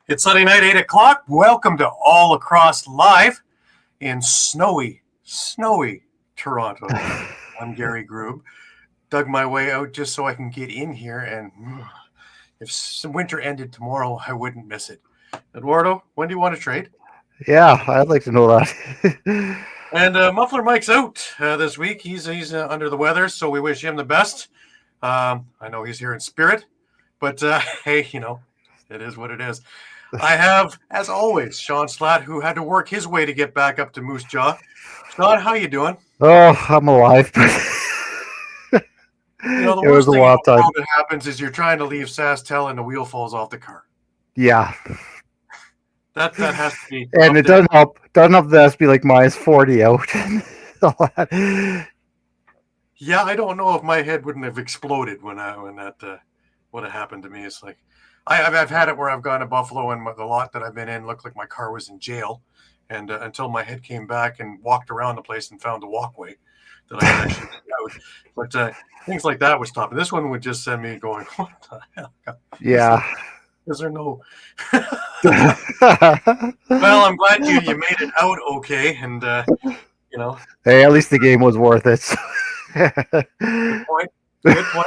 It's Sunday night, 8 o'clock. Welcome to All Lacrosse Live in snowy Toronto. I'm Gary Groob. Dug my way out just so I can get in here, and if winter ended tomorrow, I wouldn't miss it. Eduardo, when do you want to trade? Yeah, I'd like to know that. And Muffler Mike's out this week. He's under the weather, so we wish him the best. I know he's here in spirit, but hey, it is what it is. I have, as always, Shawn Slaght, who had to work his way to get back up to Moose Jaw. Shawn, how you doing? Oh, I'm alive. The It was worst a thing in wild the time. world that happens is you're trying to leave SaskTel and the wheel falls off the car. Yeah, That has to be. and it doesn't help. Doesn't help that it's be like minus 40 out. Yeah, I don't know if my head wouldn't have exploded when that would have happened to me. It's like I've had it where I've gone to Buffalo and the lot that I've been in looked like my car was in jail, and until my head came back and walked around the place and found the walkway that I could actually get out. But things like that would stop. This one would just send me going, what the hell? Yeah. Is there no? Well, I'm glad you made it out okay, and Hey, at least the game was worth it. Good point. Good point.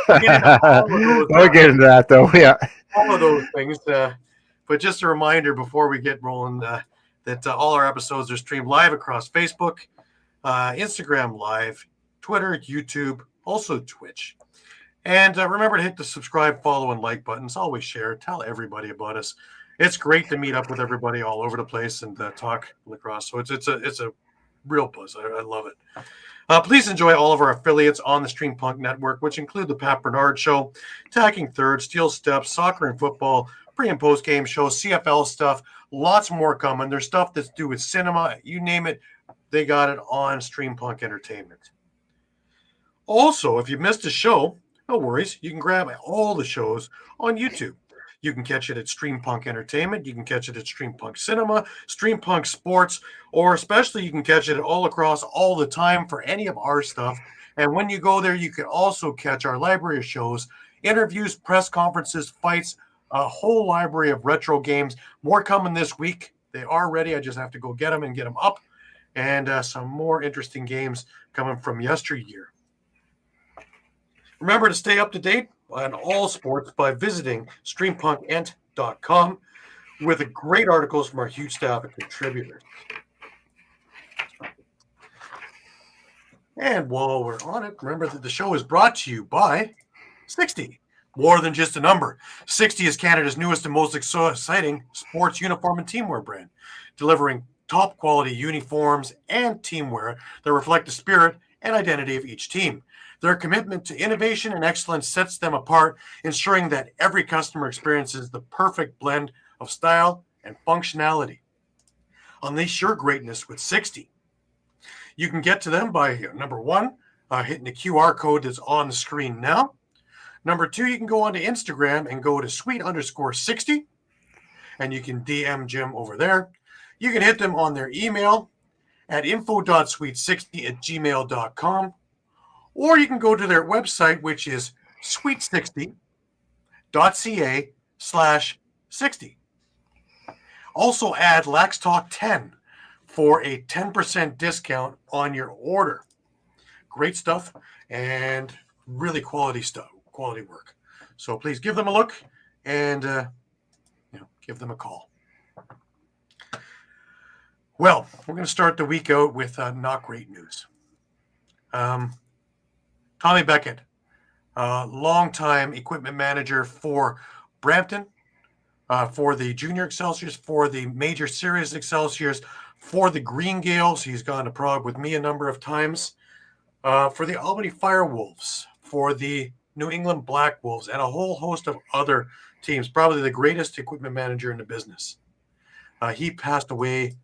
We'll get into that though. Yeah. All of those things. But just a reminder before we get rolling that all our episodes are streamed live across Facebook, Instagram Live, Twitter, YouTube, also Twitch. And remember to hit the subscribe, follow, and like buttons. Always share. Tell everybody about us. It's great to meet up with everybody all over the place and talk lacrosse. So it's a real buzz. I love it. Please enjoy all of our affiliates on the Stream Punk Network, which include the Pat Bernard Show, Tacking Third, Steel Steps, Soccer and Football, pre- and post-game shows, CFL stuff, lots more coming. There's stuff that's to do with cinema. You name it, they got it on Stream Punk Entertainment. Also, if you missed a show, no worries. You can grab all the shows on YouTube. You can catch it at Stream Punk Entertainment. You can catch it at Stream Punk Cinema, Stream Punk Sports, or especially you can catch it all across all the time for any of our stuff. And when you go there, you can also catch our library of shows, interviews, press conferences, fights, a whole library of retro games. More coming this week. They are ready. I just have to go get them and get them up. And some more interesting games coming from yesteryear. Remember to stay up to date on all sports by visiting streampunkentertainment.com with great articles from our huge staff of contributors. And while we're on it, remember that the show is brought to you by 60. More than just a number. 60 is Canada's newest and most exciting sports uniform and teamwear brand, delivering top quality uniforms and teamwear that reflect the spirit and identity of each team. Their commitment to innovation and excellence sets them apart, ensuring that every customer experiences the perfect blend of style and functionality. Unleash your greatness with 60. You can get to them by, number one, hitting the QR code that's on the screen now. Number two, you can go onto Instagram and go to sweet_60, and you can DM Jim over there. You can hit them on their email at info.sweet60@gmail.com. Or you can go to their website, which is sweet60.ca/60. Also add Lax Talk 10 for a 10% discount on your order. Great stuff and really quality stuff, quality work. So please give them a look and give them a call. Well, we're going to start the week out with not great news. Tommy Beckett, longtime equipment manager for Brampton, for the Junior Excelsiors, for the Major Series Excelsiors, for the Green Gales. He's gone to Prague with me a number of times. For the Albany Firewolves, for the New England Black Wolves, and a whole host of other teams. Probably the greatest equipment manager in the business. He passed away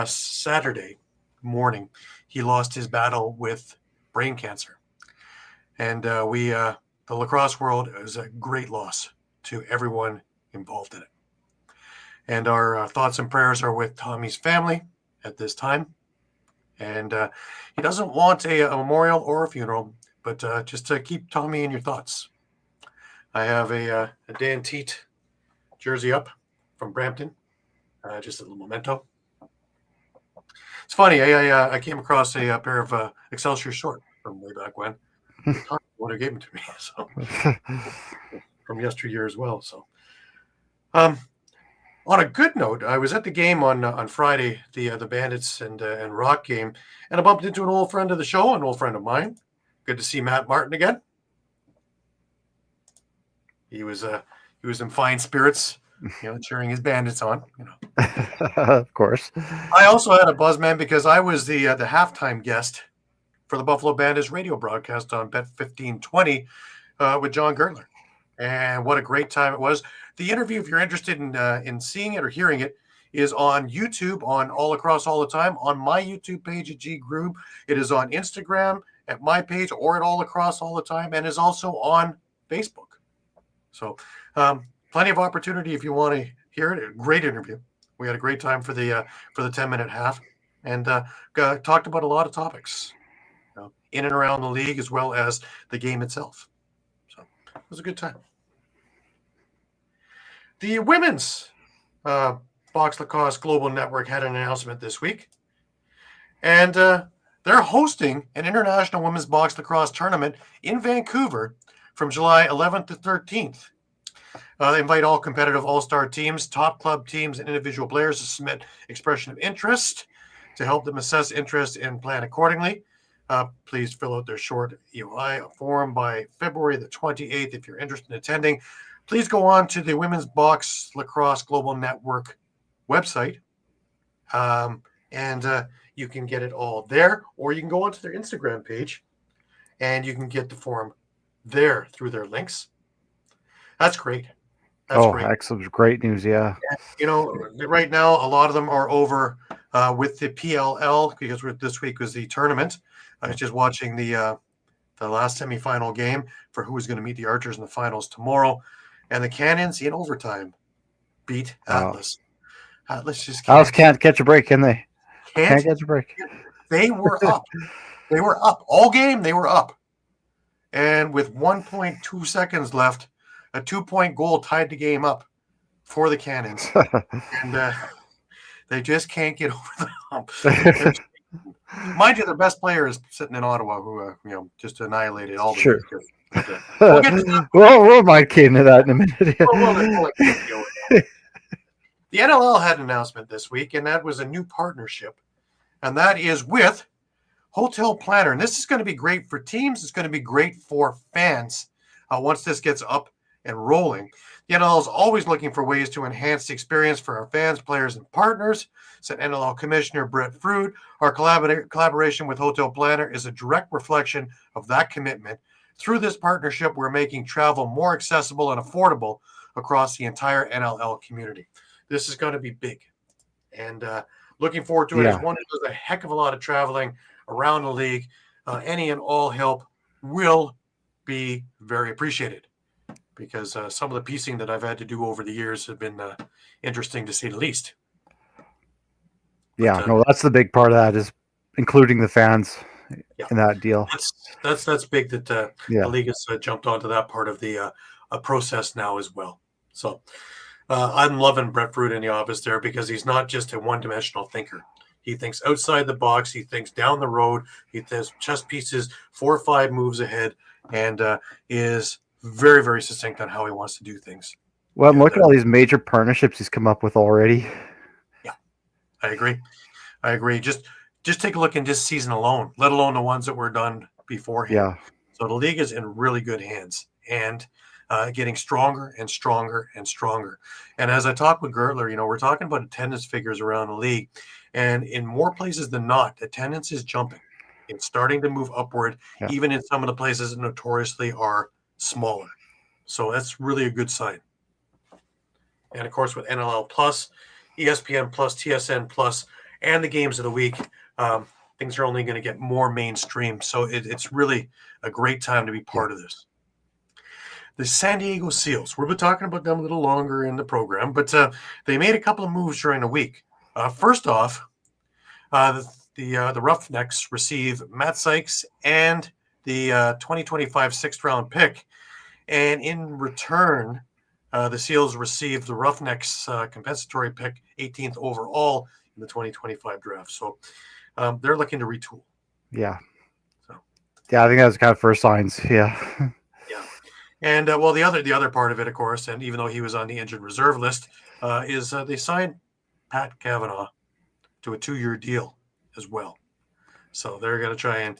Saturday morning. He lost his battle with brain cancer. And the lacrosse world is a great loss to everyone involved in it. And our thoughts and prayers are with Tommy's family at this time. And he doesn't want a memorial or a funeral, but just to keep Tommy in your thoughts. I have a Dan Teat jersey up from Brampton. Just a little memento. It's funny. I came across a pair of Excelsior short from way back when. What gave them to me, so from yesteryear as well. So, on a good note, I was at the game on Friday, the Bandits and Rock game, and I bumped into an old friend of the show, an old friend of mine. Good to see Matt Martin again. He was in fine spirits, cheering his Bandits on. Of course. I also had a buzz, man, because I was the halftime guest for the Buffalo Bandits radio broadcast on Bet 1520 with John Gertler, and what a great time it was. The interview, if you're interested in seeing it or hearing it, is on YouTube on Lacrosse All The Time, on my YouTube page at G Groob. It is on Instagram at my page or at Lacrosse All The Time, and is also on Facebook. So plenty of opportunity if you want to hear it. A great interview. We had a great time for the 10-minute half, and talked about a lot of topics in and around the league as well as the game itself. So it was a good time. The women's Box Lacrosse Global Network had an announcement this week, and they're hosting an international women's box lacrosse tournament in Vancouver from July 11th to 13th. They invite all competitive all-star teams, top club teams, and individual players to submit expression of interest to help them assess interest and plan accordingly. Please fill out their short EOI form by February the 28th if you're interested in attending. Please go on to the Women's Box Lacrosse Global Network website, and you can get it all there, or you can go onto their Instagram page, and you can get the form there through their links. That's great. That's great. Excellent. Great news, yeah. And, right now, a lot of them are over with the PLL, because this week was the tournament. I was just watching the last semifinal game for who is going to meet the Archers in the finals tomorrow. And the Cannons in overtime beat Atlas. Atlas just can't catch a break, can they? Can't catch a break. They were up. They were up. All game, they were up. And with 1.2 seconds left, a 2-point goal tied the game up for the Cannons. And they just can't get over the hump. Mind you, their best player is sitting in Ottawa, who just annihilated all the. Sure. We'll get to that. We'll might get into that in a minute. The NLL had an announcement this week, and that was a new partnership, and that is with Hotel Planner. And this is going to be great for teams. It's going to be great for fans once this gets up and rolling. The NLL is always looking for ways to enhance the experience for our fans, players, and partners, said NLL Commissioner Brett Fruit. Our collaboration with Hotel Planner is a direct reflection of that commitment. Through this partnership, we're making travel more accessible and affordable across the entire NLL community. This is going to be big, and looking forward to it. As one who does a heck of a lot of traveling around the league, any and all help will be very appreciated, because some of the piecing that I've had to do over the years have been interesting, to say the least. But, that's the big part of that, is including the fans in that deal. That's big that the league has jumped onto that part of the process now as well. So I'm loving Brett Fruit in the office there, because he's not just a one-dimensional thinker. He thinks outside the box. He thinks down the road. He does chess pieces 4 or 5 moves ahead, and is very, very succinct on how he wants to do things. Well, look at all these major partnerships he's come up with already. Yeah, I agree. Just take a look in this season alone, let alone the ones that were done beforehand. Yeah. So the league is in really good hands, and getting stronger and stronger and stronger. And as I talked with Gertler, we're talking about attendance figures around the league, and in more places than not, attendance is jumping. It's starting to move upward, even in some of the places that notoriously are smaller. So that's really a good sign. And of course, with NLL Plus, ESPN Plus, TSN Plus, and the games of the week, things are only going to get more mainstream. So it's really a great time to be part of this. The San Diego Seals, we'll be talking about them a little longer in the program, but they made a couple of moves during the week. First off, the Roughnecks receive Matt Sykes and the 2025 6th-round pick, and in return, The Seals received the Roughnecks compensatory pick, 18th overall in the 2025 draft. So they're looking to retool. Yeah. So. Yeah, I think that was kind of first signs. Yeah. Yeah. And the other part of it, of course, and even though he was on the injured reserve list, is they signed Pat Cavanaugh to a 2-year deal as well. So they're going to try and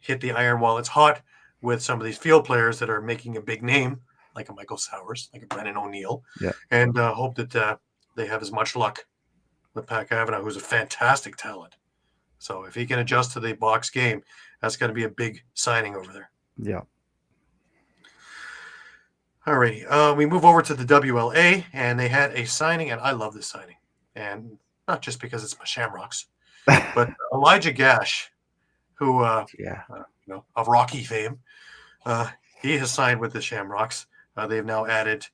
hit the iron while it's hot with some of these field players that are making a big name, like a Michael Sowers, like a Brennan O'Neill, Yeah. and hope that they have as much luck with Pat Cavanaugh, who's a fantastic talent. So if he can adjust to the box game, that's going to be a big signing over there. Yeah. All righty. We move over to the WLA, and they had a signing, and I love this signing. And not just because it's my Shamrocks, but Elijah Gash, who, of Rocky fame, he has signed with the Shamrocks. They've now added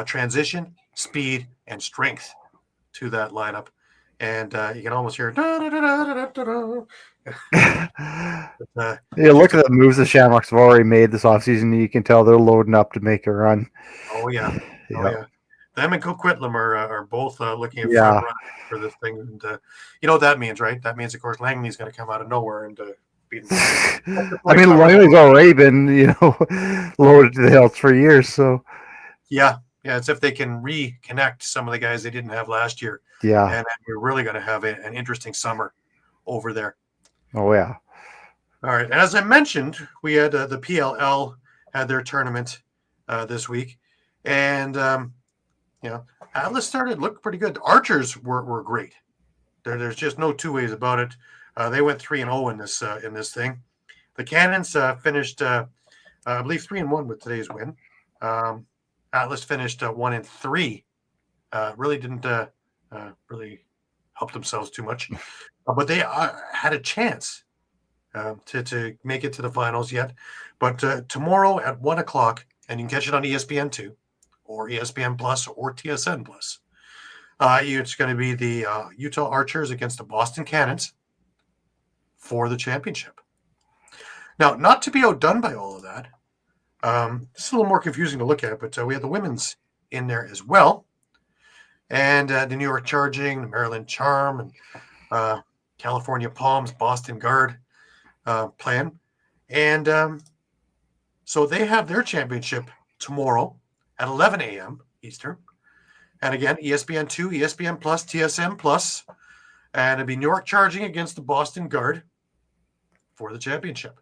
transition, speed, and strength to that lineup. And you can almost hear yeah, look at the moves the Shamrocks have already made this offseason. You can tell they're loading up to make a run. Oh, yeah. Oh, yeah. Them and Coquitlam are both looking at front run for this thing. And you know what that means, right? That means, of course, Langley's going to come out of nowhere and beat him. I mean, Langley's already been, loaded to the hilts for years. So, yeah, it's if they can reconnect some of the guys they didn't have last year. Yeah. And we're really going to have an interesting summer over there. Oh, yeah. All right. And as I mentioned, we had the PLL had their tournament this week. And, Atlas looked pretty good. The Archers were great. There's just no two ways about it. They went 3-0 in this thing. The Cannons finished, I believe, 3-1 with today's win. Atlas finished 1-3. Really didn't really help themselves too much, but they had a chance to make it to the finals yet. But tomorrow at 1:00, and you can catch it on ESPN2 or ESPN Plus or TSN Plus. It's going to be the Utah Archers against the Boston Cannons for the championship. Now, not to be outdone by all of that, it's a little more confusing to look at, but we have the women's in there as well. And the New York Charging, the Maryland Charm, and California Palms, Boston Guard playing. And so they have their championship tomorrow at 11 a.m. Eastern. And again, ESPN2, ESPN Plus, TSN Plus. And it'll be New York Charging against the Boston Guard for the championship.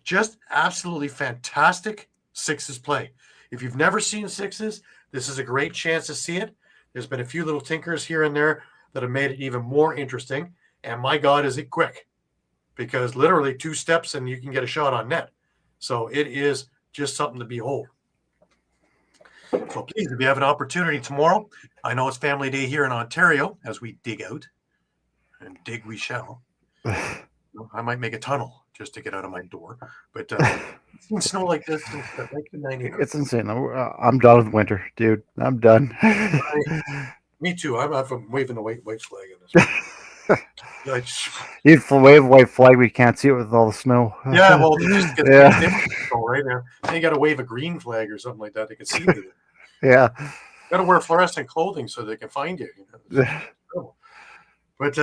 Just absolutely fantastic sixes play. If you've never seen sixes, this is a great chance to see it. There's been a few little tinkers here and there that have made it even more interesting. And my God, is it quick. Because literally 2 steps and you can get a shot on net. So it is just something to behold. So please, if you have an opportunity tomorrow, I know it's family day here in Ontario as we dig out. And dig we shall. I might make a tunnel just to get out of my door. But it's snow like this since 1990. It's insane. I'm done with winter, dude. I'm done. Me too. I'm waving the white flag in this. You'd wave a white flag, we can't see it with all the snow. Yeah, well, just get right there. Then you got to wave a green flag or something like that. They can see you. Yeah. Got to wear fluorescent clothing so they can find you. But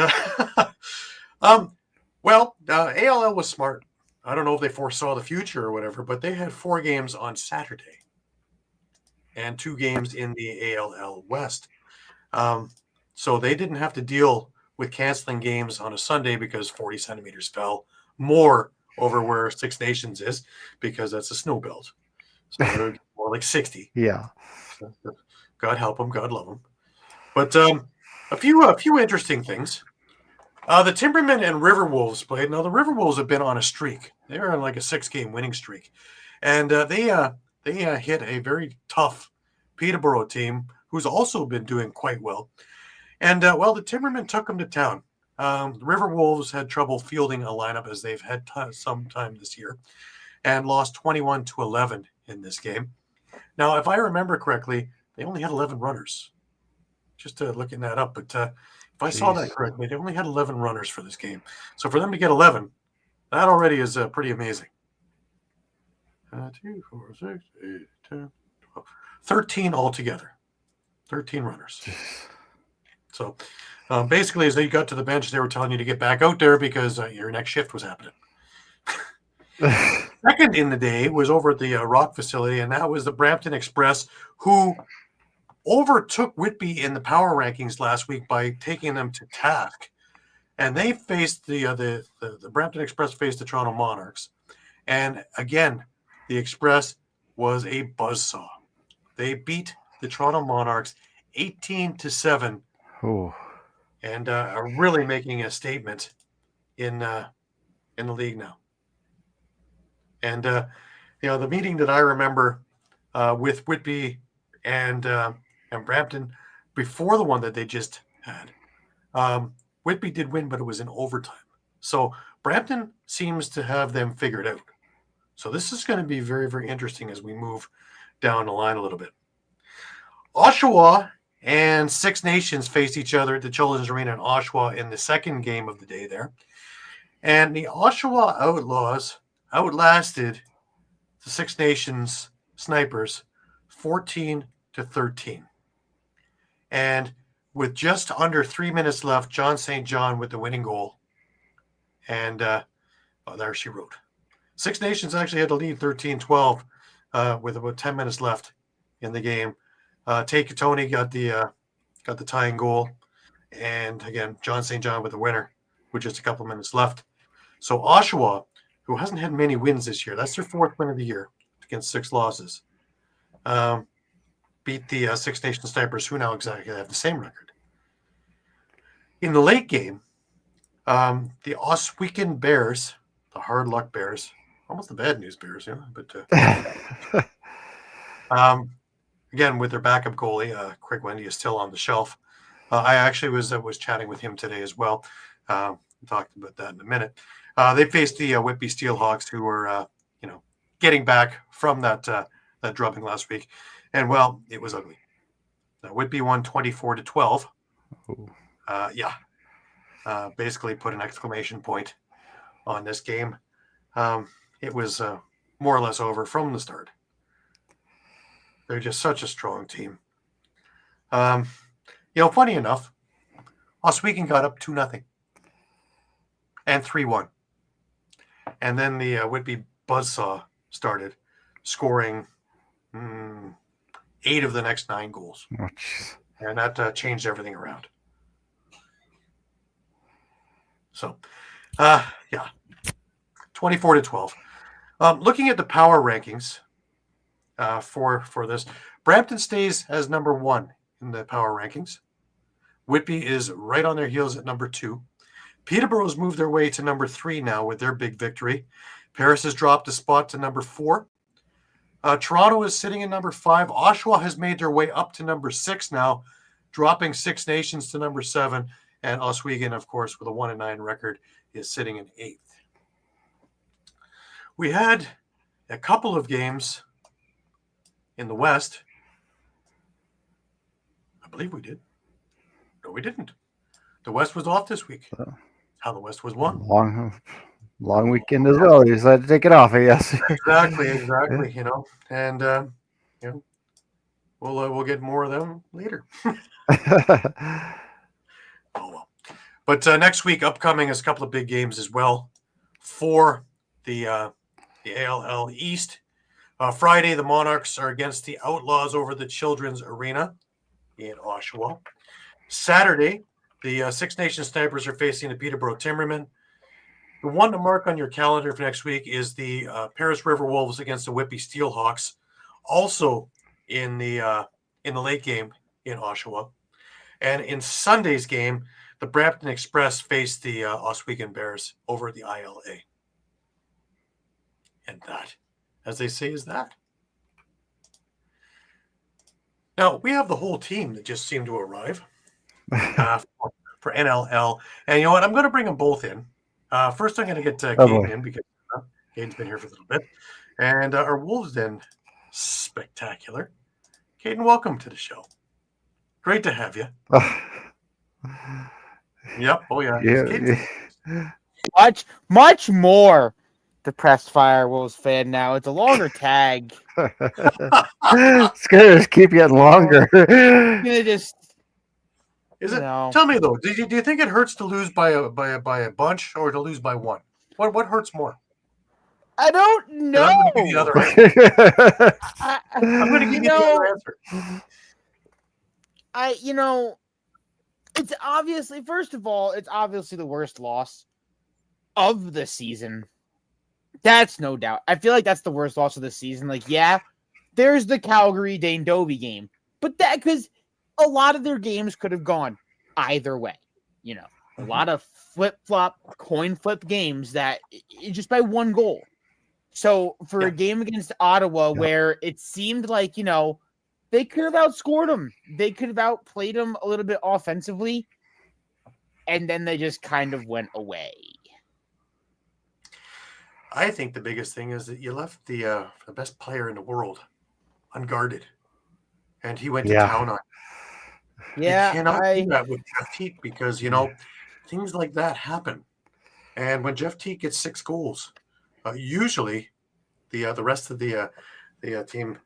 ALL was smart. I don't know if they foresaw the future or whatever, but they had 4 games on Saturday and 2 games in the ALL West. So they didn't have to deal with canceling games on a Sunday because 40 centimeters fell more over where Six Nations is because that's a snow belt. So they're more like 60. Yeah. God help them. God love them. But a few interesting things. The Timbermen and Riverwolves played. Now, the Riverwolves have been on a streak. They're on like a 6-game winning streak. And they hit a very tough Peterborough team who's also been doing quite well. And, the Timbermen took them to town. The Riverwolves had trouble fielding a lineup as they've had some time this year and lost 21-11 in this game. Now, if I remember correctly, they only had 11 runners. Just looking that up. But if I saw that correctly, they only had 11 runners for this game. So for them to get 11, that already is pretty amazing. 2, 4, 6, 8, 10, 13 altogether. 13 runners. So basically, as they got to the bench, they were telling you to get back out there because your next shift was happening. Second in the day was over at the Rock facility, and that was the Brampton Express, who overtook Whitby in the power rankings last week by taking them to task. And they faced the Brampton Express faced the Toronto Monarchs. And again, the Express was a buzzsaw. They beat the Toronto Monarchs 18-7. Oh. And are really making a statement in the league now. And the meeting that I remember with Whitby and Brampton before the one that they just had, Whitby did win, but it was in overtime. So Brampton seems to have them figured out. So this is going to be very, very interesting as we move down the line a little bit. Oshawa and Six Nations faced each other at the Children's Arena in Oshawa in the second game of the day there. And the Oshawa Outlaws outlasted the Six Nations Snipers 14-13. And with just under 3 minutes left, John St. John with the winning goal. And there she wrote. Six Nations actually had to lead 13-12 with about 10 minutes left in the game. Tate Katoni got the tying goal. And again, John St. John with the winner with just a couple minutes left. So Oshawa, who hasn't had many wins this year, that's their fourth win of the year against 6 losses, beat the Six Nations Snipers, who now exactly have the same record. In the late game, the Oswegan Bears, the hard luck Bears, almost the bad news Bears, but again, with their backup goalie, Craig Wendy is still on the shelf. I actually was chatting with him today as well. Talked about that in a minute. They faced the Whitby Steelhawks, who were, getting back from that drubbing last week, and well, it was ugly. Whitby won 24-12. Basically put an exclamation point on this game. It was more or less over from the start. They're just such a strong team. Funny enough, Oswegan got up 2-0 and 3-1. And then the Whitby buzzsaw started, scoring 8 of the next 9 goals. Oh, and that changed everything around. So, 24-12. Looking at the power rankings for this, Brampton stays as number 1 in the power rankings. Whitby is right on their heels at number 2. Peterborough's moved their way to number 3 now with their big victory. Paris has dropped a spot to number 4. Toronto is sitting in number 5. Oshawa has made their way up to number 6 now, dropping Six Nations to number 7. And Oswegan, of course, with a 1-9 record, is sitting in 8th. We had a couple of games in the West. I believe we did. No, we didn't. The West was off this week. How the West was won. Long weekend as well. You decided to take it off, I guess. Exactly. And we'll get more of them later. Oh well. But next week, upcoming is a couple of big games as well for the ALL East. Friday, the Monarchs are against the Outlaws over the Children's Arena in Oshawa. Saturday, the Six Nations Snipers are facing the Peterborough Timbermen. The one to mark on your calendar for next week is the Paris River Wolves against the Whitby Steelhawks, also in the late game in Oshawa. And in Sunday's game, the Brampton Express faced the Oswegan Bears over at the ILA. And that, as they say, is that. Now, we have the whole team that just seemed to arrive for NLL. And you know what? I'm going to bring them both in. First, I'm going to get Caden in because Caden's been here for a little bit. And our Wolves Den spectacular. Caden, welcome to the show. Great to have you. Yep. Oh, yeah. Much more depressed Firewolves fan now. It's a longer tag. It's gonna just keep getting longer. Gonna just Is it? No. Tell me though. Do you think it hurts to lose by a bunch or to lose by one? What hurts more? I don't know. I'm going to give you the other answer. I'm going to give you the other answer. It's obviously, first of all, it's obviously the worst loss of the season. That's no doubt. I feel like that's the worst loss of the season. Like, yeah, there's the Calgary Dane Dobie game, but that because a lot of their games could have gone either way. A lot of flip-flop, coin flip games that just by one goal. So for a game against Ottawa where it seemed like, they could have outscored them. They could have outplayed them a little bit offensively. And then they just kind of went away. I think the biggest thing is that you left the best player in the world unguarded. And he went to town on it. Yeah. You cannot do that with Jeff Teague because, things like that happen. And when Jeff Teague gets 6 goals, usually the rest of the team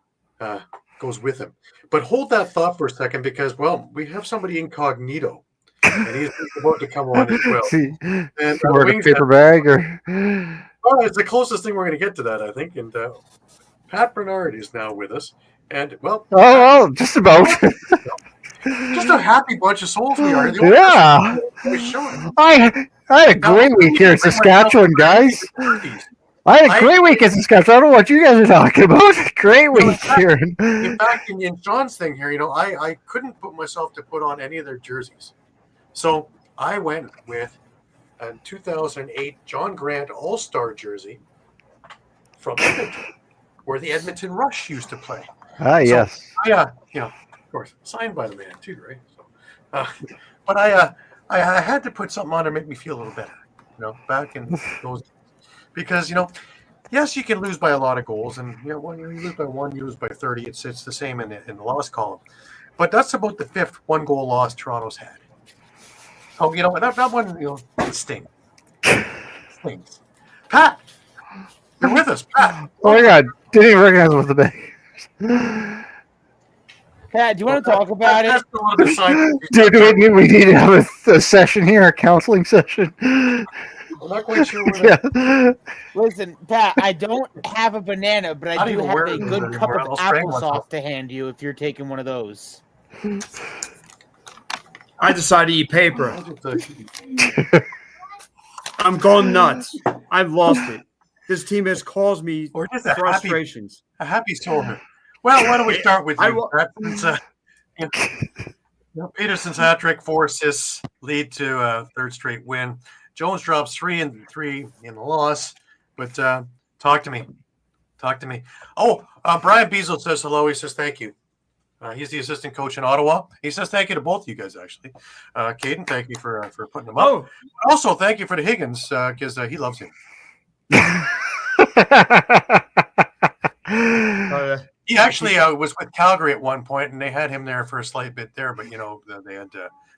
goes with him. But hold that thought for a second because, we have somebody incognito. And he's about to come on as well. And a paper bag or... Well, it's the closest thing we're going to get to that, I think. And Pat Bernard is now with us. And, just about. Just a happy bunch of souls we are. Yeah. I had a great week here in Saskatchewan, guys. I had a great week in Saskatchewan. I don't know what you guys are talking about. Great week here. In fact, in Shawn's thing here, I couldn't put myself to put on any of their jerseys. So I went with a 2008 John Grant All-Star jersey from Edmonton, where the Edmonton Rush used to play. Yes. Of course, signed by the man too, right? So, but I had to put something on to make me feel a little better, back in those days. Because, yes, you can lose by a lot of goals, and when you lose by 1, you lose by 30. It's the same in the loss column. But that's about the 5th 1-goal loss Toronto's had. So, that one, it stings. Stings. Pat, you're with us, Pat. Oh my God, didn't even recognize what the bag. Pat, do you want to talk about it? Do we need to have a session here, a counseling session? I'm not quite sure what Listen, Pat, I don't have a banana, but I do have a good cup of applesauce to hand you if you're taking one of those. I decided to eat paper. I'm going nuts. I've lost it. This team has caused me frustrations. A happy soldier. Well, why don't we start with you? Peterson's hat trick, 4 assists, lead to a 3rd straight win. Jones drops 3 in the loss. But talk to me. Oh, Brian Beazle says hello. He says thank you. He's the assistant coach in Ottawa. He says thank you to both of you guys, actually. Caden, thank you for putting him up. Oh. Also, thank you for the Higgins because he loves him. He actually was with Calgary at one point, and they had him there for a slight bit there. But, they had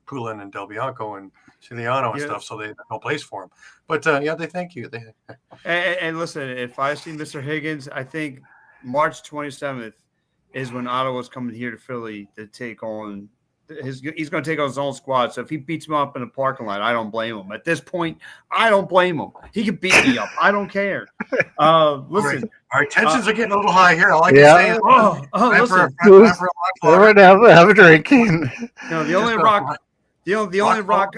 Poulin and Del Bianco and Ciliano and stuff, so they had no place for him. But, they thank you. And listen, if I see Mr. Higgins, I think March 27th is when Ottawa's coming here to Philly to take on he's going to take on his own squad. So if he beats him up in the parking lot, I don't blame him. At this point, I don't blame him. He can beat me up. I don't care. Listen. All right, tensions are getting a little high here. I like to say it. Listen. Have a drink. The only rock.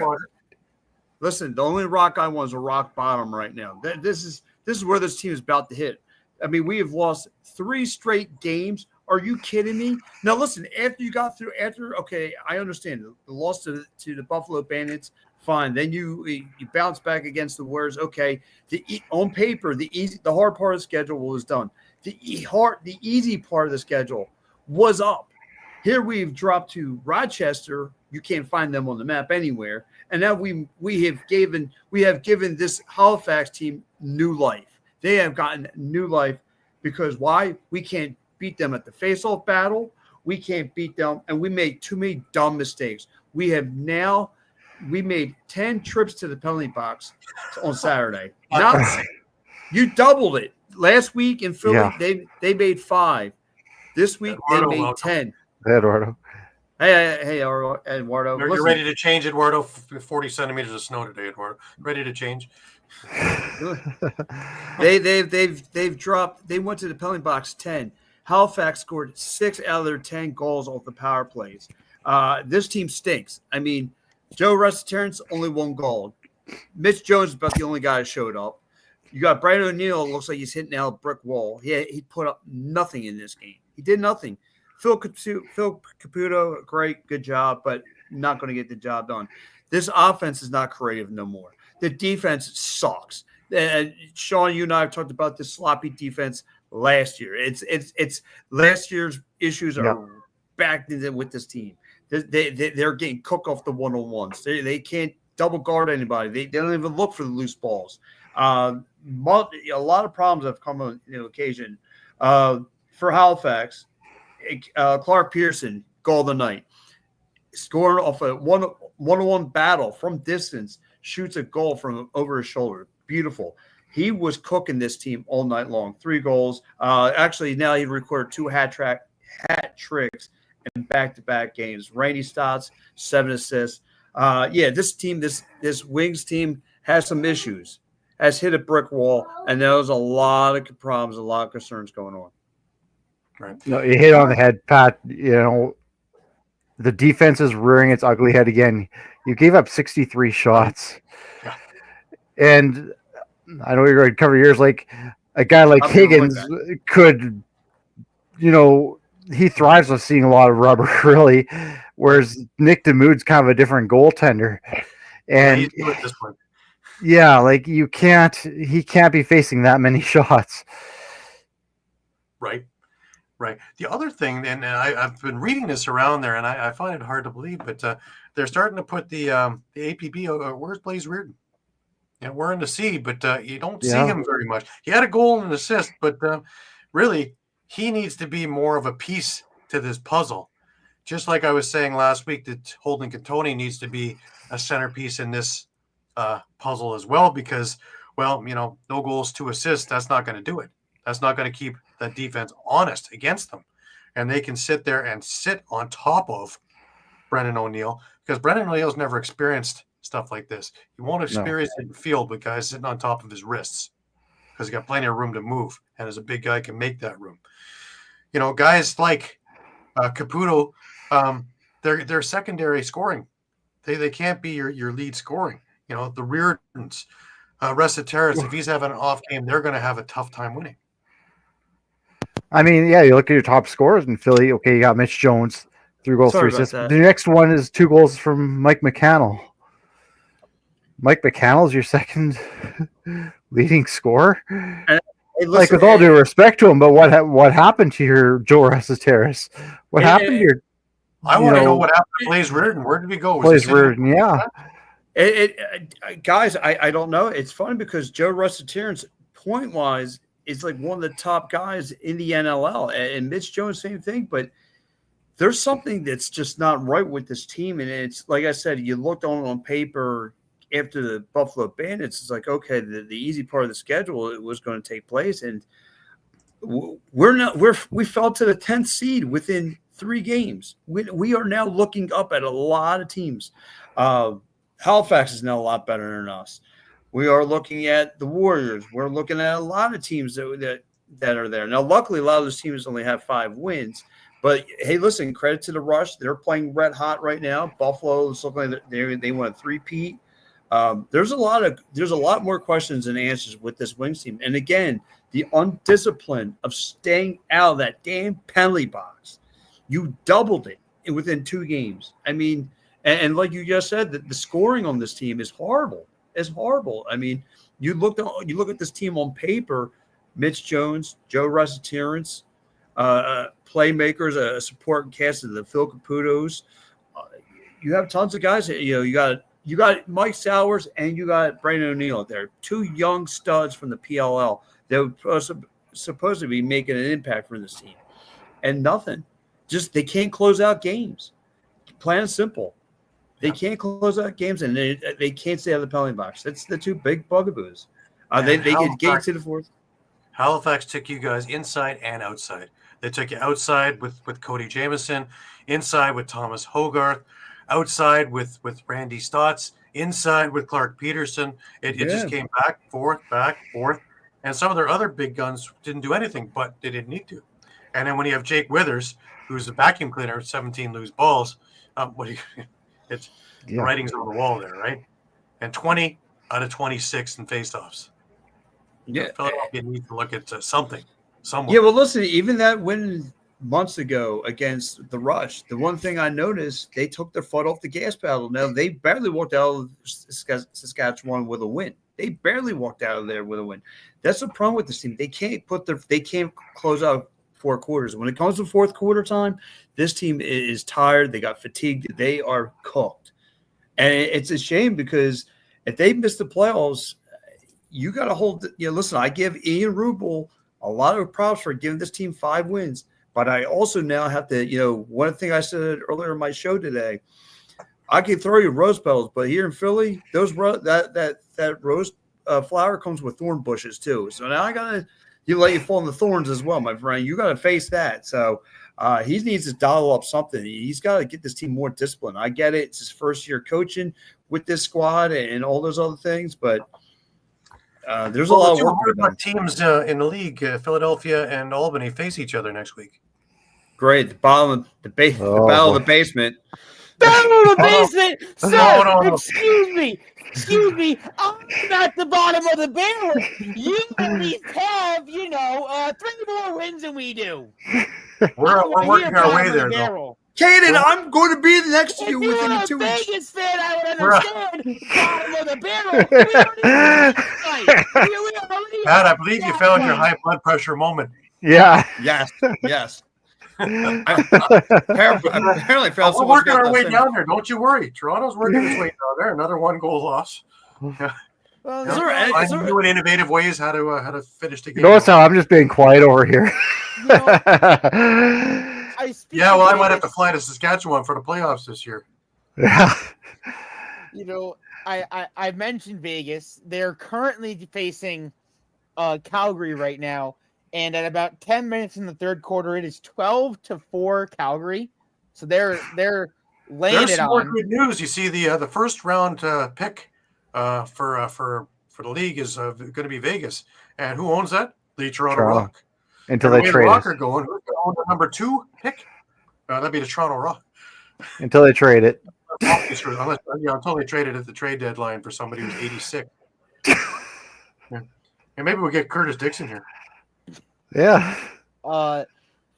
Listen, the only rock I want is a rock bottom right now. This is where this team is about to hit. I mean, we have lost 3 straight games. Are you kidding me? Now, listen, okay, I understand the loss to the Buffalo Bandits, fine. Then you bounce back against the Warriors. Okay, on paper, the hard part of the schedule was done. The easy part of the schedule was up. Here we've dropped to Rochester. You can't find them on the map anywhere. And now we have given this Halifax team new life. They have gotten new life because why? We can't beat them at the face-off battle. We can't beat them, and we made too many dumb mistakes. We made 10 trips to the penalty box on Saturday. You doubled it. Last week in Philly, Yeah. they made 5. This week Eduardo, they made welcome. 10. Eduardo. Hey, Eduardo. You're ready to change, Eduardo? 40 centimeters of snow today, Eduardo. Ready to change? They've dropped. They went to the penalty box 10. Halifax scored 6 out of their 10 goals off the power plays. This team stinks. I mean, Joe Terrence only 1 goal. Mitch Jones is about the only guy that showed up. You got Brandon O'Neill. Looks like he's hitting out a brick wall. He put up nothing in this game. He did nothing. Phil Caputo, great, good job, but not going to get the job done. This offense is not creative no more. The defense sucks. Shawn, you and I have talked about this sloppy defense last year. It's last year's issues are back with this team. They're getting cooked off the one-on-ones. They can't double guard anybody. They don't even look for the loose balls. A lot of problems have come on occasion. For Halifax, Clark Pearson, goal of the night. Scoring off a one-on-one battle from distance, shoots a goal from over his shoulder. Beautiful. He was cooking this team all night long. 3 goals. Actually, now he recorded 2 hat tricks in back-to-back games. Randy Stotts, 7 assists. This team, this Wings team has some issues. Has hit a brick wall, and there's a lot of problems, a lot of concerns going on. Right. No, you hit on the head, Pat. The defense is rearing its ugly head again. You gave up 63 shots. Yeah. And I know you're going to cover yours. Like a guy like Higgins could, he thrives with seeing a lot of rubber, really. Whereas Nick DeMood's kind of a different goaltender. And he's good at this one. Yeah, like he can't be facing that many shots. Right. The other thing, and I've been reading this around there, and I find it hard to believe, but they're starting to put the APB. Where's Blaze Reardon? We're in the C, but you don't see him very much. He had a goal and an assist, but really, he needs to be more of a piece to this puzzle. Just like I was saying last week, that Holden Cantoni needs to be a centerpiece in this puzzle as well, because, no goals, 2 assists, that's not going to do it. That's not going to keep that defense honest against them. And they can sit there and sit on top of Brendan O'Neill, because Brendan O'Neill's never experienced stuff like this. He won't experience it in the field with guys sitting on top of his wrists, because he's got plenty of room to move, and as a big guy can make that room. Guys like Caputo, they're secondary scoring. They can't be your lead scoring. The Reardons, Resiteris, if he's having an off game, they're going to have a tough time winning. I mean, you look at your top scorers in Philly. Okay, you got Mitch Jones, 3 goals, 3 assists. The next one is 2 goals from Mike McCannell. Mike McCannell's your second leading scorer. With all due respect to him, but what happened to your Joe Resiteris? What happened to your? I want to know what happened to Blaze Reardon. Where did we go? Blaze Reardon, yeah. Guys, I don't know. It's funny because Joe Resiteris, point-wise, is like one of the top guys in the NLL. And Mitch Jones, same thing. But there's something that's just not right with this team. And it's like I said, you looked on paper after the Buffalo Bandits. It's like, okay, the easy part of the schedule it was going to take place. And we fell to the 10th seed within 3 games. We are now looking up at a lot of teams. Halifax is now a lot better than us. We are looking at the Warriors. We're looking at a lot of teams that are there. Now, luckily, a lot of those teams only have 5 wins. But, hey, listen, credit to the Rush. They're playing red hot right now. Buffalo is looking like they want a 3-peat. There's a lot more questions than answers with this Wings team. And, again, the undiscipline of staying out of that damn penalty box. You doubled it within 2 games. I mean, and like you just said, the scoring on this team is horrible. It's horrible. I mean, you look at this team on paper, Mitch Jones, Joe Resiteris, playmakers, a supporting cast of the Phil Caputos. You have tons of guys. You got Mike Sowers and you got Brandon O'Neill there. 2 young studs from the PLL that were supposed to be making an impact for this team. And nothing. Just they can't close out games. Plain and simple. They can't close out games, and they can't stay out of the penalty box. That's the 2 big bugaboos. They get gates to the fourth. Halifax took you guys inside and outside. They took you outside with Cody Jamieson, inside with Thomas Hogarth, outside with Randy Stotts, inside with Clark Peterson. It just came back, forth, and some of their other big guns didn't do anything, but they didn't need to. And then when you have Jake Withers, who's a vacuum cleaner, 17 loose balls, the writing's on the wall there, right? And 20 out of 26 in faceoffs. Yeah, Philadelphia needs to look at something. Yeah, well, listen, even that win months ago against the Rush, the one thing I noticed, they took their foot off the gas pedal. Now, they barely walked out of Saskatchewan with a win. They barely walked out of there with a win. That's the problem with this team. They can't close out 4 quarters. When it comes to fourth quarter time, this team is tired. They got fatigued. They are cooked. And it's a shame because if they miss the playoffs, you got to hold – listen, I give Ian Rubel a lot of props for giving this team 5 wins. But I also now have to, one thing I said earlier in my show today, I can throw you rose petals, but here in Philly, that rose flower comes with thorn bushes too. So now I gotta let you fall in the thorns as well, my friend. You gotta face that. So he needs to dial up something. He's got to get this team more disciplined. I get it; it's his first year coaching with this squad and all those other things, but there's a lot of work to be done. Teams in the league, Philadelphia and Albany, face each other next week. Great, the battle of the basement. Battle of the basement, sir. No. Excuse me. I'm at the bottom of the barrel. You at least have, 3 more wins than we do. We're working our way there, though. Caden, I'm going to be next to you within 2 weeks. If you're a Vegas fan, I would understand. Bottom of the barrel. Pat, I believe you found your high blood pressure moment. Yeah. Yes. Apparently, we're working our way down there. Don't you worry. Toronto's working its way down there. Another 1-goal loss. Well, is there new and innovative ways how to finish the game? Notice how I'm just being quiet over here. I might have to fly to Saskatchewan for the playoffs this year. Yeah. I mentioned Vegas. They're currently facing Calgary right now. And at about 10 minutes in the third quarter, it is 12-4 Calgary. So they're laying There's it some on. more good news. You see the first round pick for the league is going to be Vegas, and who owns that? The Toronto Rock. Until they trade Rock it. Are going. Who's going to own the number 2 pick? That'd be the Toronto Rock. Until they trade it. Until they trade it at the trade deadline for somebody who's 86. And maybe we'll get Curtis Dixon here. Yeah.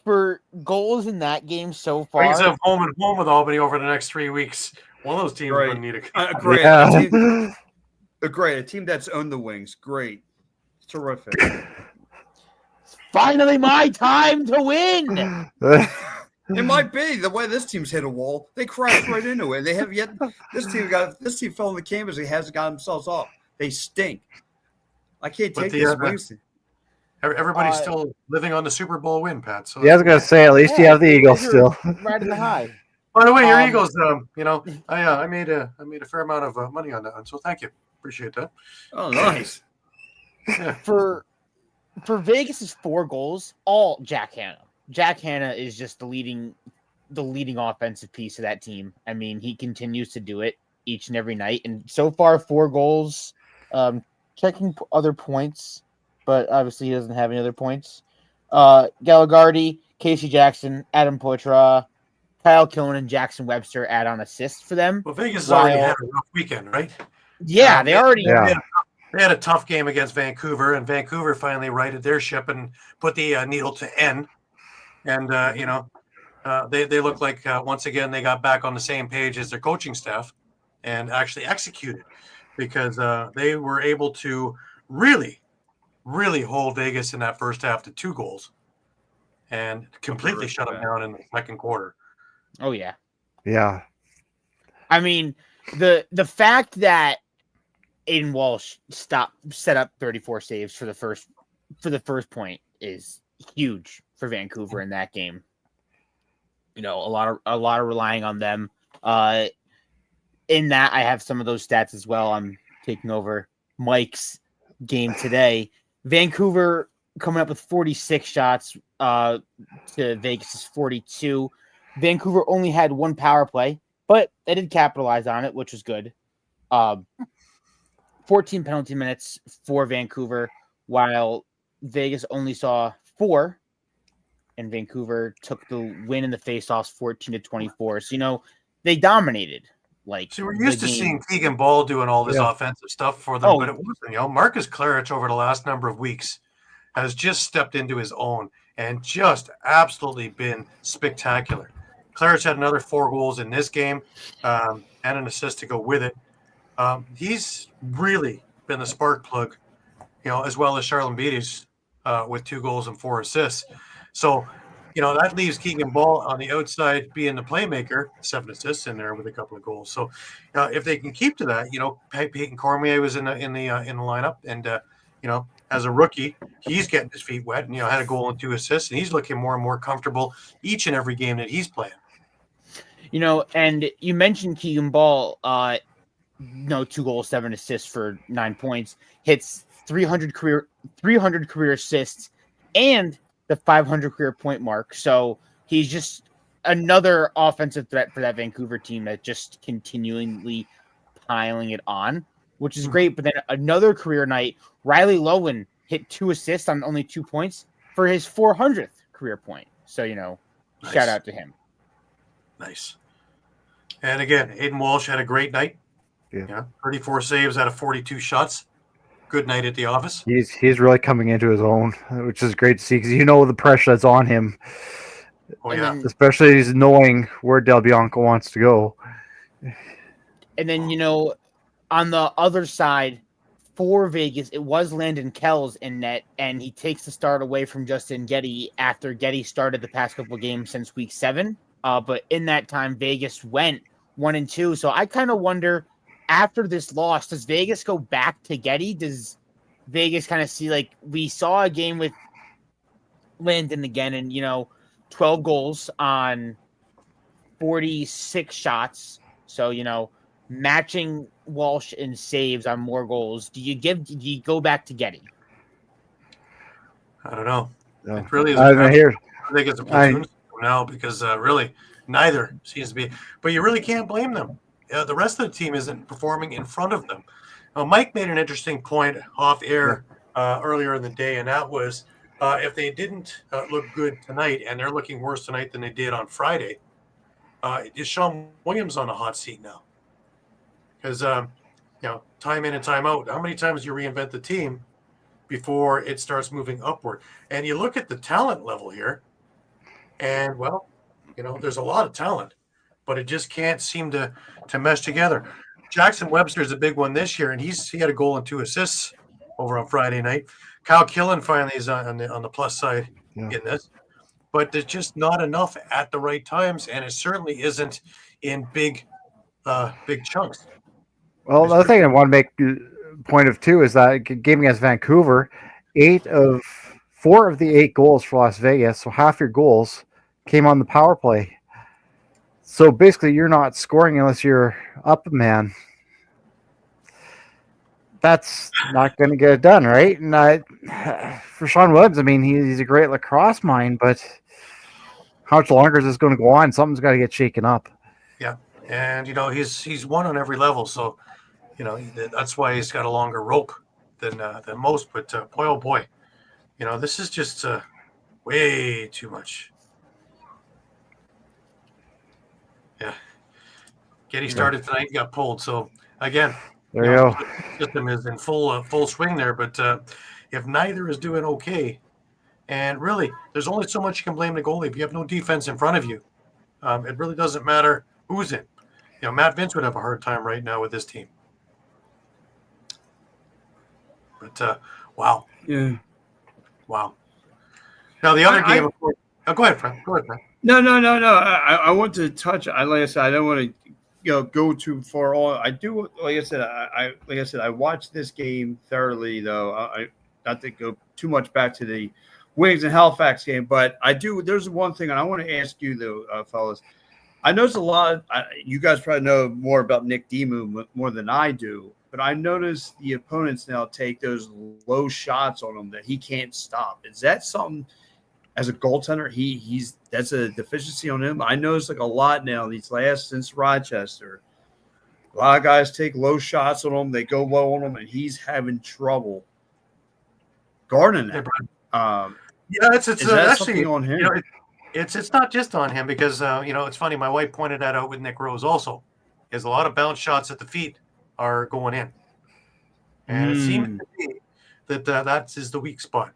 For goals in that game so far, Brings have home and home with Albany over the next 3 weeks. One of those teams Great. wouldn't need a great. Yeah. A team that's owned the Wings. Great. Terrific. It's finally my time to win. It might be the way this team's hit a wall. They crashed right into it. They have yet. This team fell on the canvas. They hasn't got themselves off. They stink. I can't take this Wings team. Everybody's still living on the Super Bowl win, Pat. So I was gonna say, at least you have the Eagles still. Riding the high. By the way, your Eagles. I made a fair amount of money on that one, so thank you. Appreciate that. Oh, nice. Yeah. For Vegas's 4 goals, all Jack Hanna. Jack Hanna is just the leading offensive piece of that team. I mean, he continues to do it each and every night, and so far 4 goals. Checking other points. But obviously he doesn't have any other points. Galligardi, Casey Jackson, Adam Poitras, Kyle Killen, and Jackson Webster add on assists for them. Well, Vegas has already had a rough weekend, right? Yeah, they already. Yeah. They had a tough game against Vancouver, and Vancouver finally righted their ship and put the needle to N. And they look like once again they got back on the same page as their coaching staff and actually executed because they were able to really hold Vegas in that first half to 2 goals and completely shut them down in the second quarter. Oh, yeah. Yeah. I mean, the fact that Aiden Walsh set up 34 saves for the first point is huge for Vancouver in that game. A lot of relying on them. In that, I have some of those stats as well. I'm taking over Mike's game today. Vancouver coming up with 46 shots to Vegas's 42. Vancouver only had one power play, but they did capitalize on it, which was good. 14 penalty minutes for Vancouver, while Vegas only saw 4, and Vancouver took the win in the faceoffs 14-24. So, they dominated. So we're used to seeing Keegan Ball doing all this offensive stuff for them, but it wasn't. Marcus Claridge over the last number of weeks has just stepped into his own and just absolutely been spectacular. Claridge had another 4 goals in this game and an assist to go with it. He's really been the spark plug, as well as Charlene Beatties with 2 goals and 4 assists. So, that leaves Keegan Ball on the outside being the playmaker, 7 assists in there with a couple of goals. So, if they can keep to that, Peyton Cormier was in the lineup, and as a rookie, he's getting his feet wet, and had a goal and 2 assists, and he's looking more and more comfortable each and every game that he's playing. And you mentioned Keegan Ball, 2 goals, 7 assists for 9 points, hits 300 career assists, and the 500 career point mark. So he's just another offensive threat for that Vancouver team that just continually piling it on, which is great. But then another career night, Riley Lowen hit 2 assists on only 2 points for his 400th career point. So, Nice. Shout out to him. Nice. And again, Aiden Walsh had a great night. Yeah. 34 saves out of 42 shots. Good night at the office. He's really coming into his own, which is great to see because the pressure that's on him. Oh yeah, especially he's knowing where Del Bianco wants to go. And then on the other side for Vegas, it was Landon Kells in net, and he takes the start away from Justin Getty after Getty started the past couple of games since week 7. But in that time, Vegas went 1-2. So I kind of wonder, after this loss, does Vegas go back to Getty? Does Vegas kind of see, we saw a game with Landon again and, 12 goals on 46 shots. So, matching Walsh in saves on more goals. Do you go back to Getty? I don't know. No. It really is. I think it's a platoon now because really neither seems to be. But you really can't blame them. The rest of the team isn't performing in front of them. Mike made an interesting point off air earlier in the day, and that was if they didn't look good tonight and they're looking worse tonight than they did on Friday, is Sean Williams on a hot seat now? Because, time in and time out, how many times do you reinvent the team before it starts moving upward? And you look at the talent level here, and, there's a lot of talent, but it just can't seem to mesh together. Jackson Webster is a big one this year, and he had a goal and 2 assists over on Friday night. Kyle Killen finally is on the plus side in this, but there's just not enough at the right times, and it certainly isn't in big chunks. Well, the other thing I want to make a point of too is that game against Vancouver, 4 of the 8 goals for Las Vegas, so half your goals came on the power play. So basically, you're not scoring unless you're up a man. That's not going to get it done, right? And for Sean Williams, he's a great lacrosse mind, but how much longer is this going to go on? Something's got to get shaken up. Yeah, and he's won on every level, so that's why he's got a longer rope than most. But boy, oh boy, this is just way too much. Yeah, Getty started tonight, got pulled. So again, there you go. The system is in full swing there. But if neither is doing okay, and really, there's only so much you can blame the goalie if you have no defense in front of you. It really doesn't matter who's in. Matt Vince would have a hard time right now with this team. But wow. Yeah. Wow. Now the other game. Go ahead, Frank. No. I want to touch. Like I said, I don't want to go too far on. I do. Like I said, I watched this game thoroughly, though. I not to go too much back to the Wings and Halifax game, but I do. There's one thing, and I want to ask you though, fellas. I noticed a lot. You guys probably know more about Nick Demu more than I do. but I noticed the opponents now take those low shots on him that he can't stop. Is that something as a goaltender that's a deficiency on him? I noticed like a lot now since Rochester. A lot of guys take low shots on him, they go low on him, and he's having trouble guarding that. It's is that actually something on him? It's not just on him because it's funny. My wife pointed that out with Nick Rose also. Is a lot of bounce shots at the feet are going in, and it seems to be that that is the weak spot.